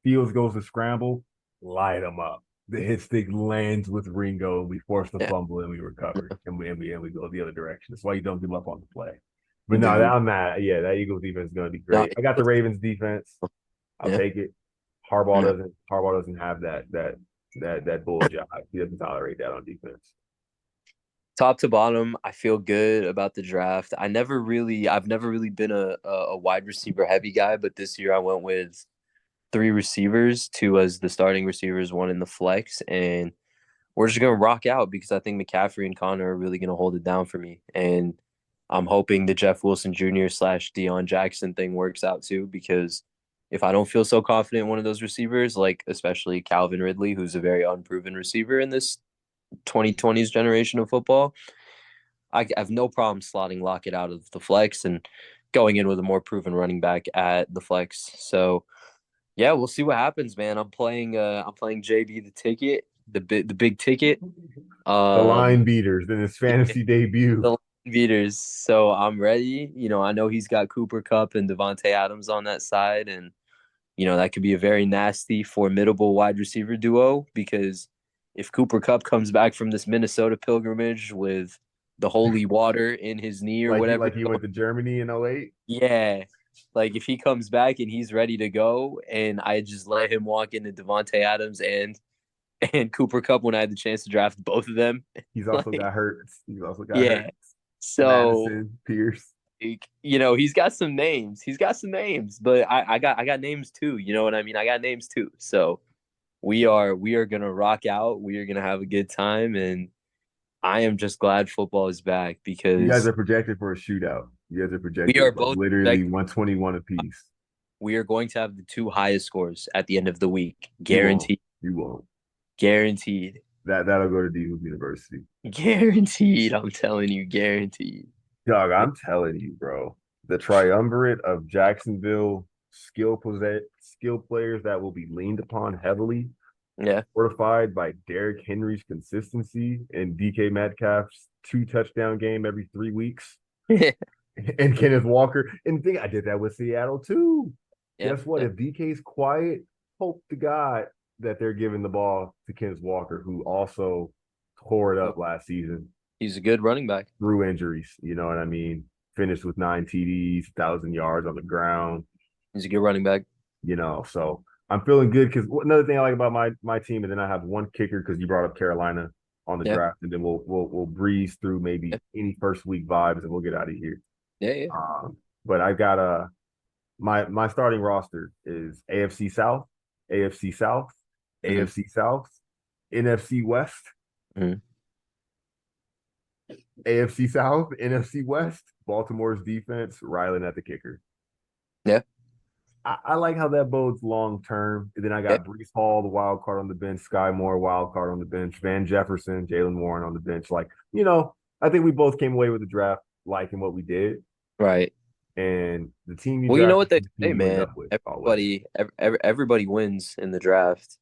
Fields goes to scramble, light him up. The hit stick lands with Ringo. We force the Yeah. fumble and we recover. And we go the other direction. That's why you don't give up on the play. But no, Dude. that Eagles defense is gonna be No, great. I got the Ravens defense. I'll yeah. take it. Harbaugh doesn't have that bull job. He doesn't tolerate that on defense. Top to bottom, I feel good about the draft. I've never really been a wide receiver heavy guy, but this year I went with three receivers, two as the starting receivers, one in the flex, and we're just gonna rock out because I think McCaffrey and Connor are really gonna hold it down for me. And I'm hoping the Jeff Wilson Jr. / Deion Jackson thing works out too, because if I don't feel so confident in one of those receivers, like especially Calvin Ridley, who's a very unproven receiver in this 2020s generation of football, I have no problem slotting Lockett out of the flex and going in with a more proven running back at the flex. So yeah, we'll see what happens, man. I'm playing JB the ticket, the big ticket. The line Um beaters in his yeah, fantasy debut. the beaters. So I'm ready. I know he's got Cooper Kupp and Devontae Adams on that side, and that could be a very nasty, formidable wide receiver duo because if Cooper Kupp comes back from this Minnesota pilgrimage with the holy water in his knee or whatever, Like he went to Germany in '08. yeah, like if he comes back and he's ready to go, and I just let him walk into Devontae Adams and Cooper Kupp when I had the chance to draft both of them, He's also like got hurt. He's also got hurt. yeah. So Madison, Pierce. he's got some names. He's got some names, but I got names too. You know what I mean? I got names too. So we are gonna rock out. We are gonna have a good time, and I am just glad football is back You guys because are projected for a shootout. You guys are we projected are like both literally 121 apiece. we are going to have the two highest scores at the end of the week. You won't. Guaranteed. You won't. Guaranteed. That'll go to D Hoop University. Guaranteed. I'm telling you, guaranteed. Dog, I'm telling you, bro. The triumvirate of Jacksonville skill players that will be leaned upon heavily, Yeah. fortified by Derrick Henry's consistency and DK Metcalf's 2 touchdown game every 3 weeks, Yeah. and Kenneth Walker. And think I did that with Seattle too. Yeah. Guess what? If DK's quiet, hope to God that they're giving the ball to Kenneth Walker, who also tore it up last season He's a good running back. through injuries. You know what I mean? Finished with 9 TDs, 1,000 yards on the ground. He's a good running back. So I'm feeling good because another thing I like about my team, and then I have one kicker because you brought up Carolina on the Yeah. draft, and then we'll breeze through maybe Yeah. any first week vibes, and we'll get out of here. Yeah. Yeah. But I got my starting roster is AFC South, AFC South, Mm-hmm. AFC South, NFC West, Mm-hmm. AFC South, NFC West, Baltimore's defense, Rylan at the kicker. Yeah. I like how that bodes long term. And then I Yeah. got Breece Hall, the wild card on the bench, Sky Moore, wild card on the bench, Van Jefferson, Jalen Warren on the bench. I think we both came away with the draft liking what we did. Right. And the team you Well, you know draft what they is the say, team you end man. up with always. Everybody wins in the draft.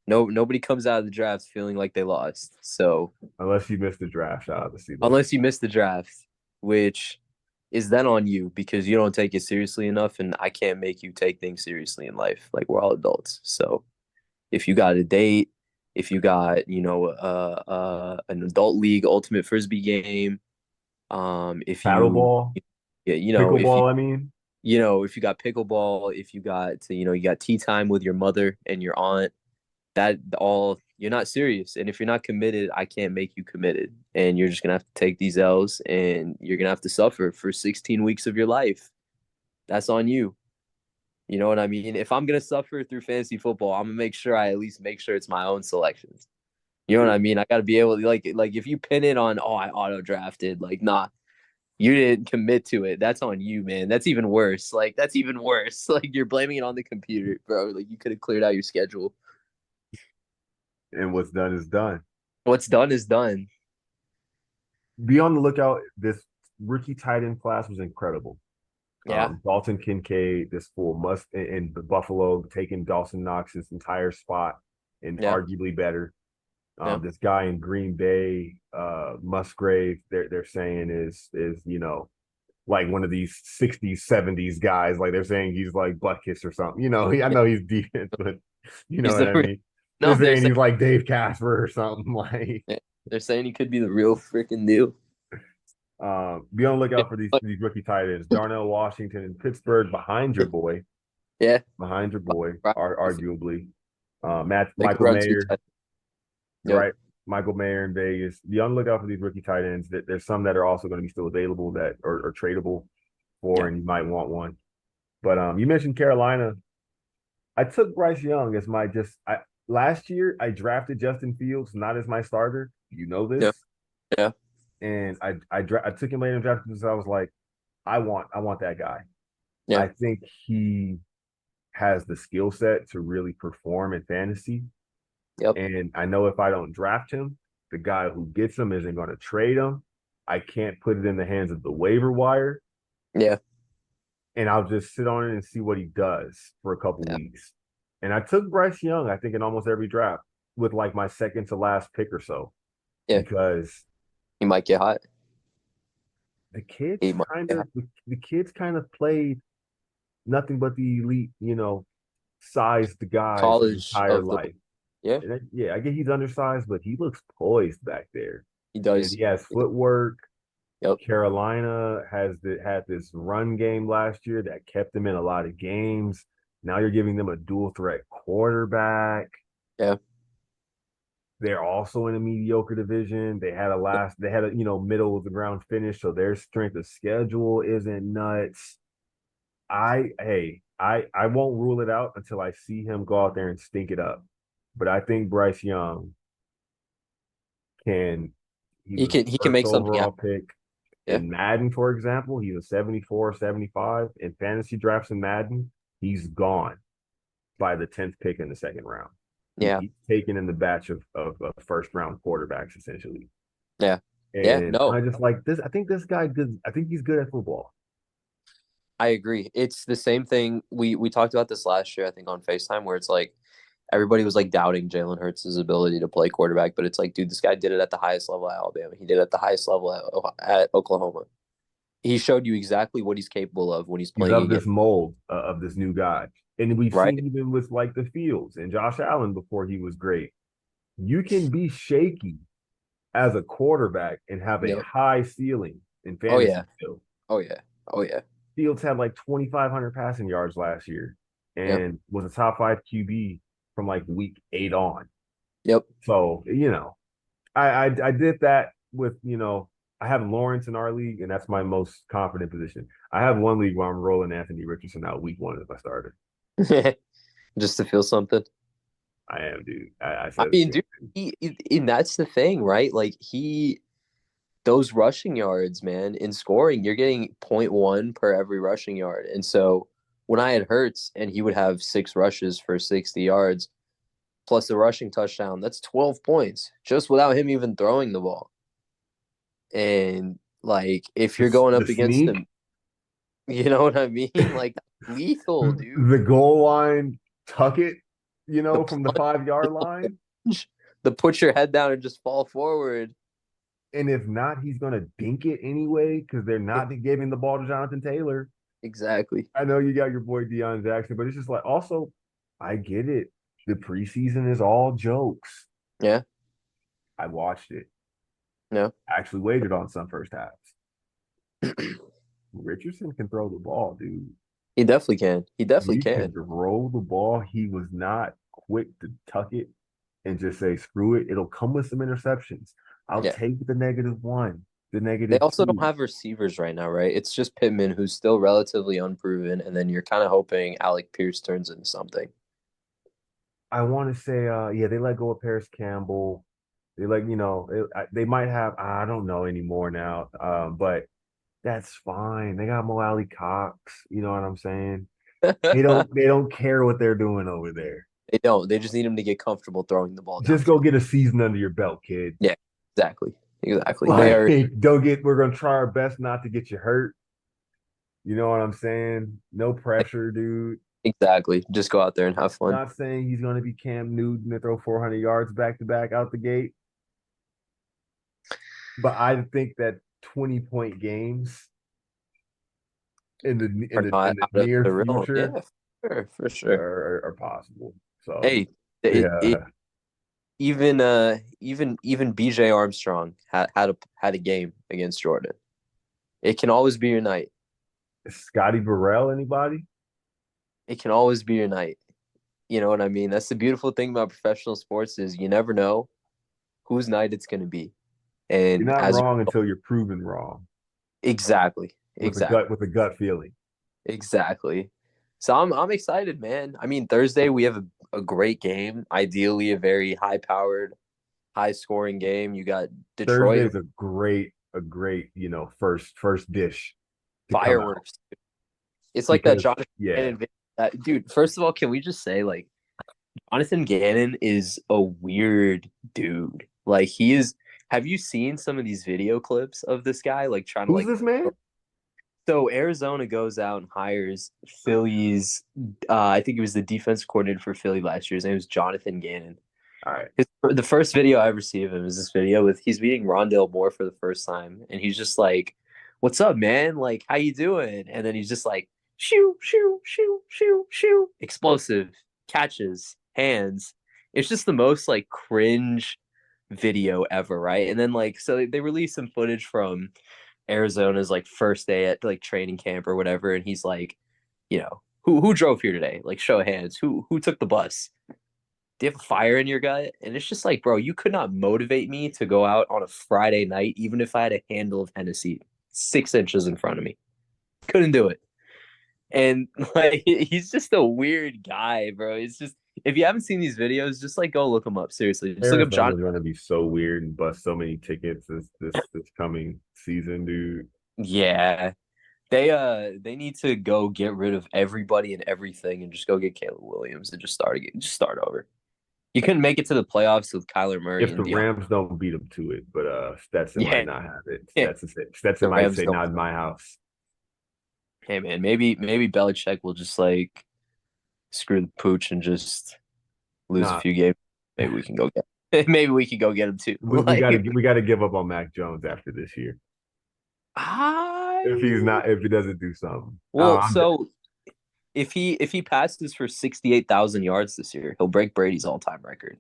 Nobody comes out of the draft feeling like they lost. So Unless you miss the draft, shout out to CeeDee Lamb. unless you miss the draft, which is then on you because you don't take it seriously enough, and I can't make you take things seriously in life. Like we're all adults. So if you got a date, if you got an adult league ultimate frisbee game, if you Paddleball, yeah, pickleball, I mean. if you got pickleball, if you got you got tea time with your mother and your aunt, that all you're not serious. And if you're not committed, I can't make you committed. And you're just gonna have to take these L's and you're gonna have to suffer for 16 weeks of your life. That's on you. You know what I mean? If I'm gonna suffer through fantasy football, I'm gonna make sure I at least make sure it's my own selections. You know what I mean? I gotta be able to like if you pin it on I auto drafted, like nah, you didn't commit to it. That's on you, man. That's even worse. Like that's even worse. Like you're blaming it on the computer, bro. Like you could have cleared out your schedule. And what's done is done. What's done is done. Be on the lookout. This rookie tight end class was incredible. Yeah. Dalton Kincaid, this fool must in the Buffalo taking Dawson Knox's entire spot and Yeah. arguably better. Yeah. This guy in Green Bay, Musgrave, they're saying is like one of these 60s, 70s guys. Like they're saying he's like Butkus or something. I know he's defense, but you know He's what the I mean. no. They're saying he's like Dave Casper or something. Like They're saying he could be the real freaking deal. be on the lookout for these rookie tight ends. Darnell Washington in Pittsburgh Yeah. behind your boy, arguably. Like Michael around two Mayer, times. Yep. right? Michael Mayer in Vegas. Be on the lookout for these rookie tight ends. There's some that are also going to be still available that are tradable for, Yeah. and you might want one. But you mentioned Carolina. I took Bryce Young as my last year. I drafted Justin Fields not as my starter. You know Yeah. this, Yeah. and I took him later in draft because I was like, I want that guy. Yeah. I think he has the skill set to really perform in fantasy. Yep. And I know if I don't draft him, the guy who gets him isn't going to trade him. I can't put it in the hands of the waiver wire. Yeah. And I'll just sit on it and see what he does for a couple Yeah. weeks. And I took Bryce Young, I think, in almost every draft with like my second to last pick or so, Yeah. because He might get hot. the kids He might kind get of hot. the kids kind of played nothing but the elite, sized guys his College entire of the life. yeah. Yeah, I get he's undersized, but he looks poised back there, He and does. he has footwork. Yep. Carolina had this run game last year that kept them in a lot of games. Now you're giving them a dual threat quarterback. Yeah. They're also in a mediocre division. They had a middle of the ground finish, so their strength of schedule isn't nuts. I won't rule it out until I see him go out there and stink it up. But I think Bryce Young can. He He was the can first make something overall happen. pick Yeah. in Madden, for example. He's a 74, 75 in fantasy drafts in Madden. He's gone by the 10th pick in the second round. Yeah. He's taken in the batch of first round quarterbacks essentially. Yeah. Yeah. And No, I just like this. I think this guy good. I think he's good at football. I agree. It's the same thing. We talked about this last year, I think, on FaceTime, where it's like everybody was like doubting Jalen Hurts' ability to play quarterback, but it's like, dude, this guy did it at the highest level at Alabama. He did it at the highest level at Oklahoma. He showed you exactly what he's capable of when he's He's playing of this against, mold of this new guy. And we've right? seen even with like the Fields and Josh Allen before he was great. You can be shaky as a quarterback and have a Yep. high ceiling in Oh fantasy yeah. still. Oh yeah. Oh yeah. Fields had like 2,500 passing yards last year Yep. and was a top five QB from like week 8 on. Yep. So, I did that with, I have Lawrence in our league, and that's my most confident position. I have one league where I'm rolling Anthony Richardson out week 1 as I started. Just to feel something. I am, dude. I I said the mean, same dude, thing. and that's the thing, right? Like those rushing yards, man, in scoring, you're getting zero point 0.1 per every rushing yard. And so when I had Hurts and he would have 6 rushes for 60 yards plus a rushing touchdown, that's 12 points just without him even throwing the ball. And like if you're going The up against him, sneak, You know what I mean? Like lethal, dude. The goal line, tuck it, The from the plunge, 5 yard line. the put your head down and just fall forward. And if not, he's gonna dink it anyway because they're not giving the ball to Jonathan Taylor. Exactly. I know you got your boy Deion Jackson, but it's just like also, I get it. The preseason is all jokes. Yeah. I watched it. No. Actually waited on some first halves. Richardson can throw the ball, dude. He definitely can. He definitely He can can. throw the ball. He was not quick to tuck it and just say, screw it. It'll come with some interceptions. I'll Yeah. take the -1, the They also don't -2. have receivers right now, right? It's just Pittman, who's still relatively unproven, and then you're kind of hoping Alec Pierce turns into something. I want to say, yeah, they let go of Paris Campbell. They they might have, I don't know anymore now, but that's fine. They got Mo Alley Cox. You know what I'm saying? They don't, They they don't care what they're doing over there. don't. They just need him to get comfortable throwing the ball Just go downfield. get a season under your belt, kid. Yeah, exactly. Exactly. They Like, are don't get. We're gonna try our best not to get you hurt. You know what I'm saying? No pressure, dude. exactly. Just go out there and have fun. Not saying he's gonna be Cam Newton and throw 400 yards back to back out the gate, but I think that 20-point games in the Or not in the out of near the realm. future Yeah, for sure. are possible. So Hey, it yeah, even BJ Armstrong had a game against Jordan. It can always be your night. Scotty Burrell, anybody? It can always be your night. You know what I mean? That's the beautiful thing about professional sports is you never know whose night it's going to be. You're And not as wrong until you're proven wrong exactly, exactly, with a gut feeling. exactly. So I'm excited, man. I mean, Thursday we have a great game. Ideally, a very high powered, high scoring game. You got Detroit Thursday's a great first dish to come out fireworks. It's like that because Jonathan yeah, Gannon dude, first of all, can we just say like Jonathan Gannon is a weird dude. Like he is. Have you seen some of these video clips of this guy like trying to who's like? this man? So Arizona goes out and hires Philly's. I think he was the defense coordinator for Philly last year. His name was Jonathan Gannon. All right, The first video I ever see of him is this video with he's meeting Rondale Moore for the first time, and he's just like, "What's up, man? Like, how you doing?" And then he's just like, "Shoo, shoo, shoo, shoo, shoo," explosive catches, hands. It's just the most like cringe video ever, right? And then like, so they released some footage from Arizona's like first day at like training camp or whatever, and he's like, who drove here today? Like, show of hands, who took the bus? Do you have a fire in your gut? And it's just like, bro, you could not motivate me to go out on a Friday night, even if I had a handle of Hennessy 6 inches in front of me. Couldn't do it. And like, he's just a weird guy, bro. It's just, if you haven't seen these videos, just like go look them up. Seriously, just look up John. Arizona's gonna be so weird and bust so many tickets this coming season, dude. Yeah, they need to go get rid of everybody and everything and just go get Caleb Williams and just start over. You couldn't make it to the playoffs with Kyler Murray If the and Deion. Rams don't beat them to it, but Stetson might Yeah, not have it. yeah. Stetson The might Rams say, don't. "Not in my house." Hey man, maybe Belichick will just like screw the pooch and just lose a Nah, few games. Maybe we can go get. Maybe we can go get him too. we gotta give up on Mac Jones after this year I if he doesn't do something. well, so if he passes for 68,000 yards this year, he'll break Brady's all time record.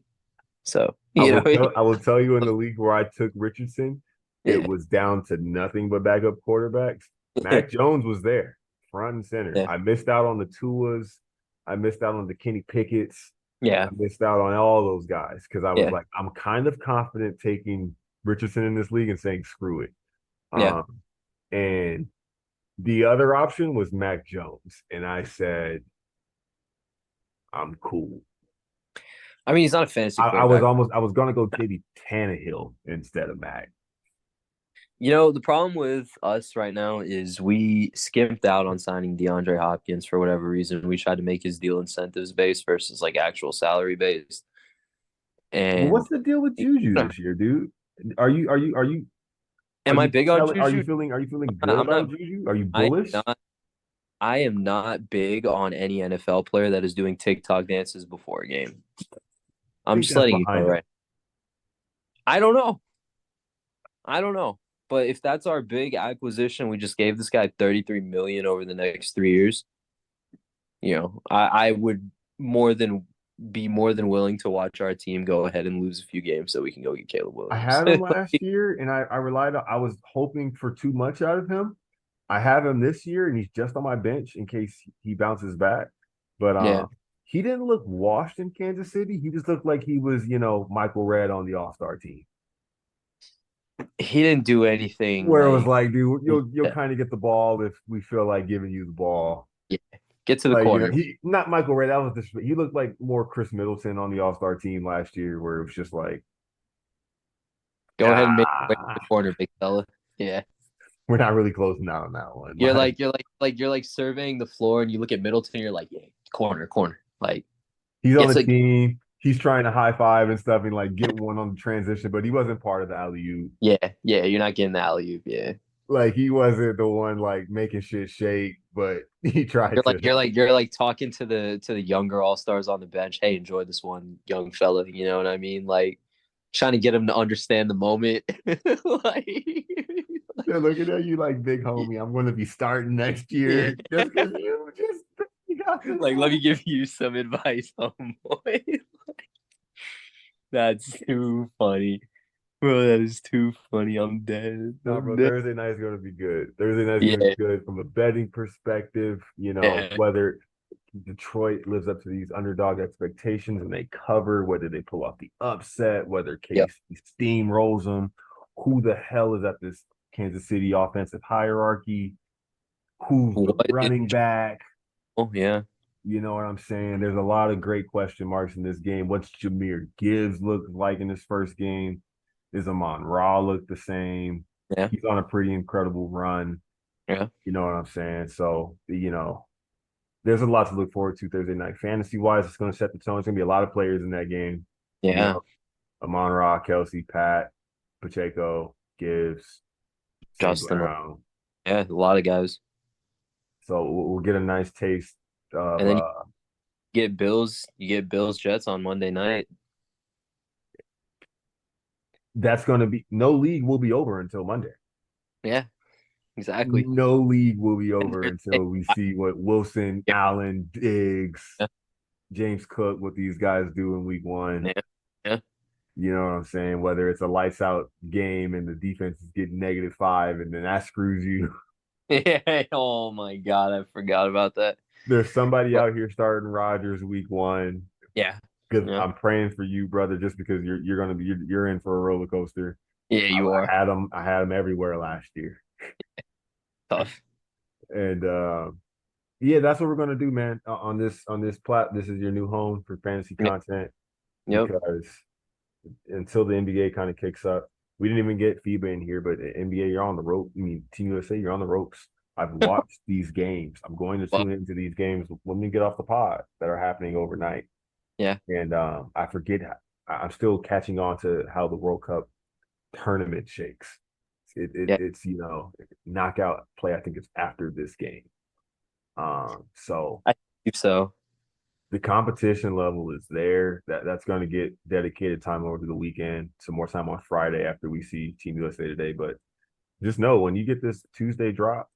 So I will tell you in the league where I took Richardson, it yeah, was down to nothing but backup quarterbacks. Mac Jones was there, front and center. yeah, I missed out on the Tuas. I missed out on the Kenny Pickett's. I yeah, missed out on all those guys because I was yeah, like, I'm kind of confident taking Richardson in this league and saying screw it. yeah. And the other option was Mac Jones, and I said I'm cool. I mean, he's not a fantasy I quarterback. was gonna go maybe Tannehill instead of Mac. The problem with us right now is we skimped out on signing DeAndre Hopkins for whatever reason. We tried to make his deal incentives based versus like actual salary based. Well, And what's the deal with Juju this year, dude? Are am I you big on Juju? are you feeling good I'm about not. Juju? Are you I am bullish? not. I am not big on any NFL player that is doing TikTok dances before a game. I I'm think just that's letting you know, behind him. right? I don't know. I don't know. But if that's our big acquisition, we just gave this guy 33 million over the next 3 years. I would more than be more than willing to watch our team go ahead and lose a few games so we can go get Caleb I Williams. had him last year, and I was hoping for too much out of him. I have him this year, and he's just on my bench in case he bounces back. But Yeah. he didn't look washed in Kansas City. He just looked like he was, Michael Redd on the All Star team, He didn't do anything where it was like like, dude, you'll yeah, kind of get the ball if we feel like giving you the ball. yeah. Get to the Like, corner. he not Michael Redd. That was he looked like more Chris Middleton on the All Star team last year, where it was just like, Go ahead and make your way to the ah, corner, big fella. Yeah. we're not really closing out on that one. You're Like, like you're like surveying the floor and you look at Middleton, you're like, yeah, corner, corner. Like he's on it's the like team. He's trying to high five and stuff and like get one on the transition, but he wasn't part of the alley oop. yeah, yeah, you're not getting the alley oop, yeah. Like he wasn't the one like making shit shake, but he tried You're like to. you're like talking to the younger all stars on the bench. Hey, enjoy this one, young fella. You know what I mean? Like trying to get him to understand the moment. like, They're looking at you like big homie. I'm going to be starting next yeah. year just because you got this. Like, let me give you some advice, homeboy. That's too funny. Bro, that is too funny. I'm dead. No, bro. I'm dead. Thursday night is going to be good. Thursday night is going to Yeah, be good from a betting perspective. yeah. Whether Detroit lives up to these underdog expectations and they cover, whether they pull off the upset, whether Yep. KC steamrolls them. Who the hell is at this Kansas City offensive hierarchy? Who's the What is running back? oh yeah. You know what I'm saying? There's a lot of great question marks in this game. What's Jameer Gibbs look like in his first game? Does Amon Ra look the same? Yeah. He's on a pretty incredible run. Yeah. You know what I'm saying? So, there's a lot to look forward to Thursday night. Fantasy wise, it's going to set the tone. It's going to be a lot of players in that game. You Yeah. know, Amon Ra, Kelce, Pat, Pacheco, Gibbs, St. Justin. Brown. Yeah, a lot of guys. So we'll get a nice taste of And then you get Bills Jets on Monday night. that's going to be no league will be over until Monday. Yeah, exactly. No league will be And over until we see what Wilson, yeah, Allen, Diggs, yeah, James Cook, what these guys do in week one. yeah, yeah. You know what I'm saying? Whether it's a lights out game and the defense is getting -5 and then that screws you. Yeah. Oh my God, I forgot about that. There's somebody But out here starting Rodgers week one. yeah, Good. yeah, I'm praying for you, brother, just because you're gonna be you're in for a roller coaster. yeah. I, You are I had them. I had them everywhere last year, tough. and yeah, that's what we're gonna do, man. On this plat, this is your new home for fantasy Yep. content Yep. because until the NBA kind of kicks up, we didn't even get FIBA in here, but NBA, you're on the rope. I mean, Team USA, you're on the ropes. I've watched these games. I'm going to Well, tune into these games when we get off the pod that are happening overnight. yeah, And I forget. I'm still catching on to how the World Cup tournament shakes. yeah. It's knockout play. I think it's after this game. So I think so. the competition level is there. That's going to get dedicated time over the weekend. Some more time on Friday after we see Team USA today. But just know when you get this Tuesday drop,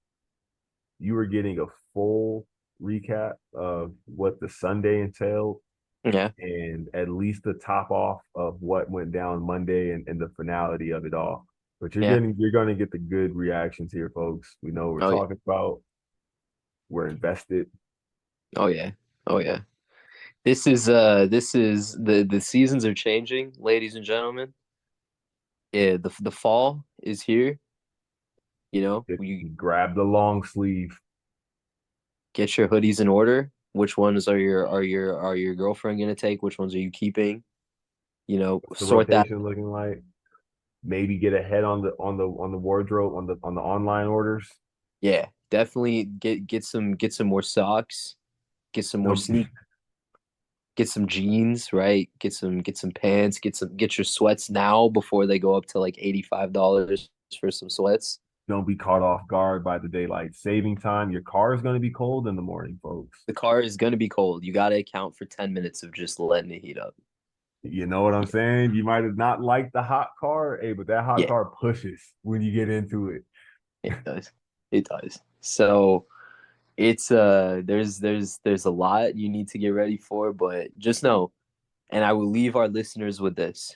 you are getting a full recap of what the Sunday entailed Yeah, and at least the top off of what went down Monday and the finality of it all. But yeah. you're gonna get the good reactions here, folks. We know what we're Oh yeah. talking about. We're invested. Oh yeah. Oh yeah. This is the seasons are changing, ladies and gentlemen. Yeah, the fall is here. You Grab the long sleeve. get your hoodies in order. Which ones are your girlfriend gonna take? Which ones are you keeping? What's the Sort that. rotation looking like? Maybe get ahead on the wardrobe on the online orders. Yeah, definitely get some more socks, get some more Um, sneak, get some jeans, right? Get some pants, get your sweats now before they go up to like $85 for some sweats. Don't be caught off guard by the daylight saving time. Your car is going to be cold in the morning, folks. The car is going to be cold. You got to account for 10 minutes of just letting it heat up. You know what I'm saying? You might have not liked the hot car, hey, but that hot Yeah, car pushes when you get into it. it does. It does. So it's there's a lot you need to get ready for, but just know, and I will leave our listeners with this.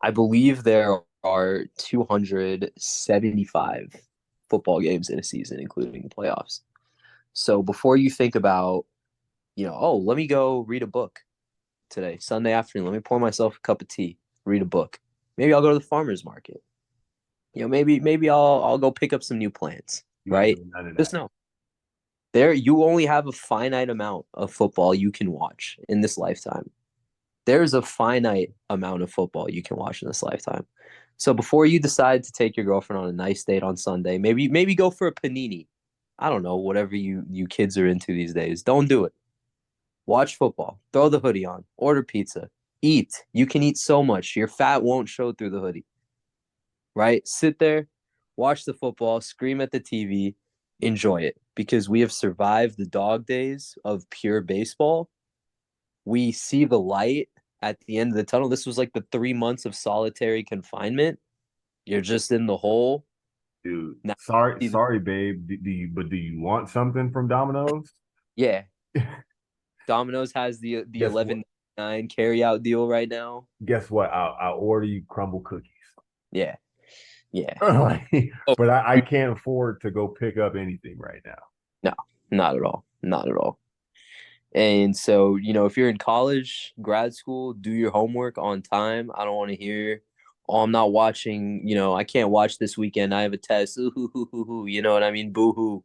I believe there are 275 football games in a season, including the playoffs. So before you think about, oh, let me go read a book today, Sunday afternoon. Let me pour myself a cup of tea, read a book. Maybe I'll go to the farmer's market. Maybe I'll go pick up some new plants, You ain't right? doing none of Just that. know you only have a finite amount of football you can watch in this lifetime. There's a finite amount of football you can watch in this lifetime. So before you decide to take your girlfriend on a nice date on Sunday, maybe go for a panini. I don't know, whatever you kids are into these days. Don't do it. Watch football. Throw the hoodie on. Order pizza. Eat. You can eat so much. Your fat won't show through the hoodie. Right? Sit there, watch the football, scream at the TV, enjoy it because we have survived the dog days of pure baseball. We see the light at the end of the tunnel. This was like the 3 months of solitary confinement. You're just in the hole. Dude, Now, sorry, babe. Do you want something from Domino's? yeah, Domino's has the Guess what? 11.99 carry out deal right now. Guess what? I'll order you crumble cookies. Yeah, yeah. Oh, But I can't afford to go pick up anything right now. no, not at all. Not at all. And so, if you're in college, grad school, do your homework on time. I don't want to hear, oh, I'm not watching, I can't watch this weekend. I have a test. Ooh, hoo, hoo, hoo, hoo. You know what I mean? Boo hoo.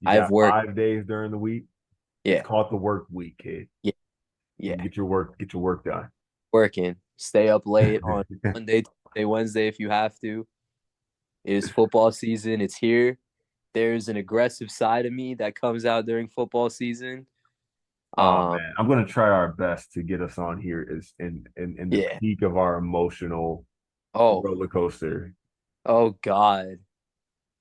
You I have got work. 5 days during the week. It's Yeah. called the work week, kid. Yeah. Yeah. Get your work done. Working. Stay up late on Monday, Tuesday, Wednesday if you have to. It is football season. It's here. There's an aggressive side of me that comes out during football season. Oh Um, man, I'm gonna try our best to get us on here is in the yeah. peak of our emotional Oh, roller coaster. oh God.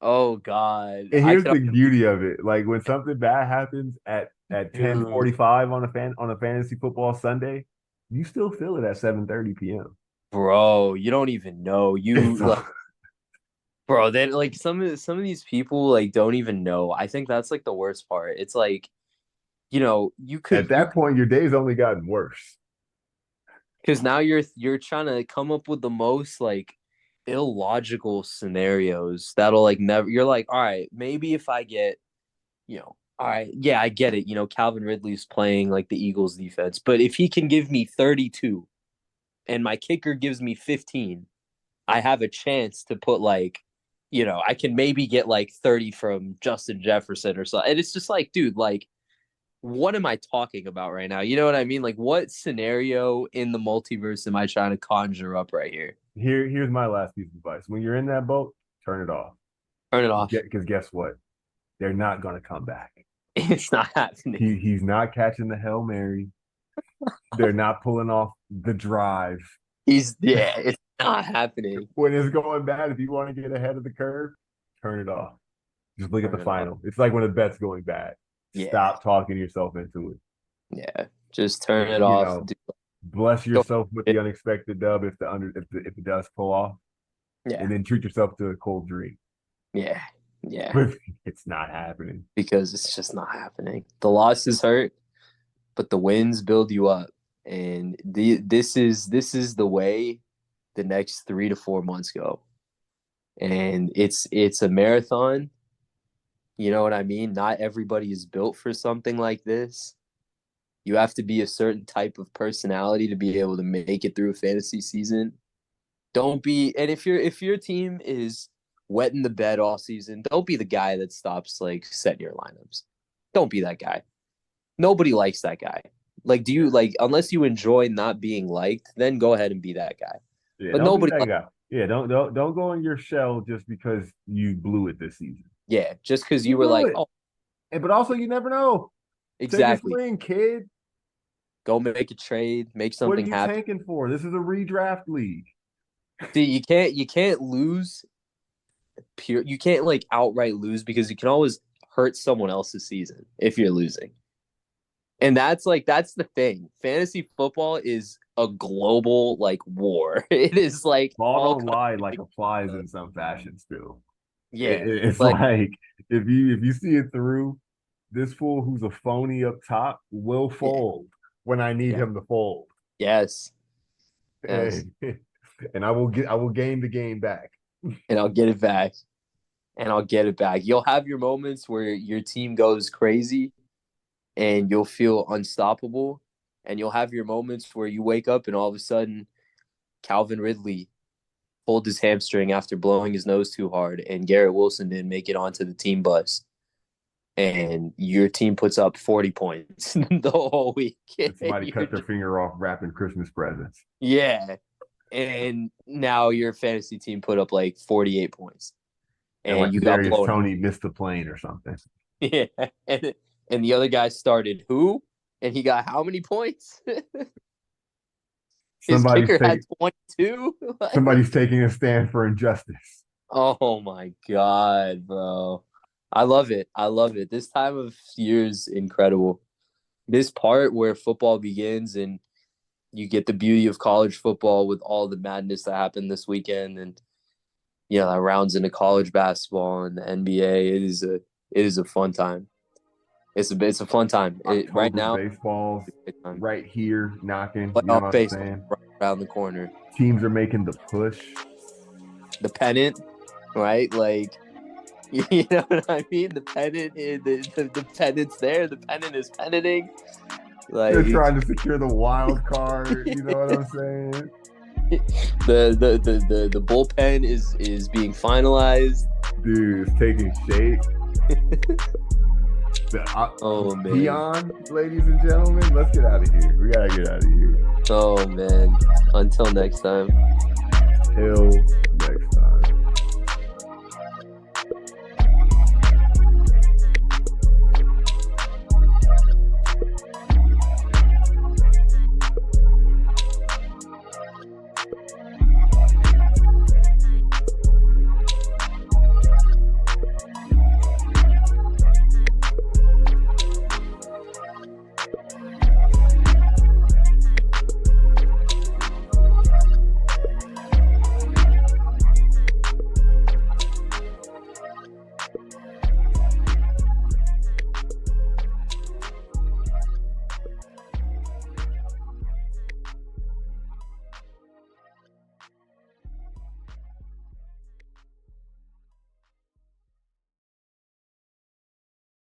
Oh God. And I here's could the beauty of it: like when something bad happens at dude. 10:45 on a fantasy football Sunday, you still feel it at 7:30 p.m. Bro, you don't even know. You It's like, bro, they like some of these people like don't even know. I think that's like the worst part. It's like, you at could you that point, your day's only gotten worse. because now you're trying to come up with the most like illogical scenarios that'll like never you're like, all right, maybe if I get, all right, yeah, I get it. Calvin Ridley's playing like the Eagles defense, but if he can give me 32 and my kicker gives me 15, I have a chance to put like, I can maybe get like 30 from Justin Jefferson or something. And it's just like, dude, like, what am I talking about right now? You know what I mean? Like, what scenario in the multiverse am I trying to conjure up right here? Here's my last piece of advice: when you're in that boat, turn it off. Turn it off. Because guess what? They're not gonna come back. It's not happening. He's not catching the Hail Mary. They're not pulling off the drive. Yeah, it's not happening. When it's going bad, if you want to get ahead of the curve, turn it off. Just look at the Turn it off. final. It's like when a bet's going bad. Yeah, Stop talking yourself into it. yeah. Just turn it You off. know, bless Don't. yourself with the unexpected dub if it does pull off, Yeah, and then treat yourself to a cold drink. yeah, yeah. But it's not happening. Because it's just not happening. The losses hurt, but the wins build you up. And this is the way the next 3 to 4 months go. And it's a marathon. You know what I mean? Not everybody is built for something like this. You have to be a certain type of personality to be able to make it through a fantasy season. Don't be and if your team is wetting the bed all season, don't be the guy that stops like setting your lineups. Don't be that guy. Nobody likes that guy. Like, do you like unless you enjoy not being liked, then go ahead and be that guy. Yeah, But don't be nobody that likes, guy. Yeah, don't go in your shell just because you blew it this season. yeah, just because You you were blew like, it. oh, But also you never know. Take a exactly. swing, kid. Go make a trade, make What are something you happen. tanking for? This is a redraft league. See, you can't lose you can't like outright lose because you can always hurt someone else's season if you're losing. And that's the thing. Fantasy football is a global like war. It is like Ball don't lie like applies in some fashion still. Yeah. It's like if you see it through, this fool who's a phony up top will fold when I need him to fold. Yes. Yes. And I will gain the game back. And I'll get it back. You'll have your moments where your team goes crazy and you'll feel unstoppable. And you'll have your moments where you wake up and all of a sudden Calvin Ridley pulled his hamstring after blowing his nose too hard and Garrett Wilson didn't make it onto the team bus. And your team puts up 40 points the whole week. Somebody cut their finger off wrapping Christmas presents. Yeah. And now your fantasy team put up like 48 points. And like you got blown. Tony missed the plane or something. Yeah. And the other guy started who? And he got how many points? His kicker had 22. Somebody's taking a stand for injustice. Oh my God, bro. I love it. This time of year is incredible. This part where football begins and you get the beauty of college football with all the madness that happened this weekend and that rounds into college basketball and the NBA. It is a fun time. It's a fun time. Right now, baseball's right here knocking. You know what I'm saying? Right around the corner. Teams are making the push. The pennant, right? Like, you know what I mean? The pennant, the pennant's there. The pennant is penning. Like they're trying to secure the wild card. You know what I'm saying? The bullpen is being finalized. Dude, it's taking shape. Oh man, Beyond, ladies and gentlemen, let's get out of here. We gotta get out of here. Oh man, until next time. Till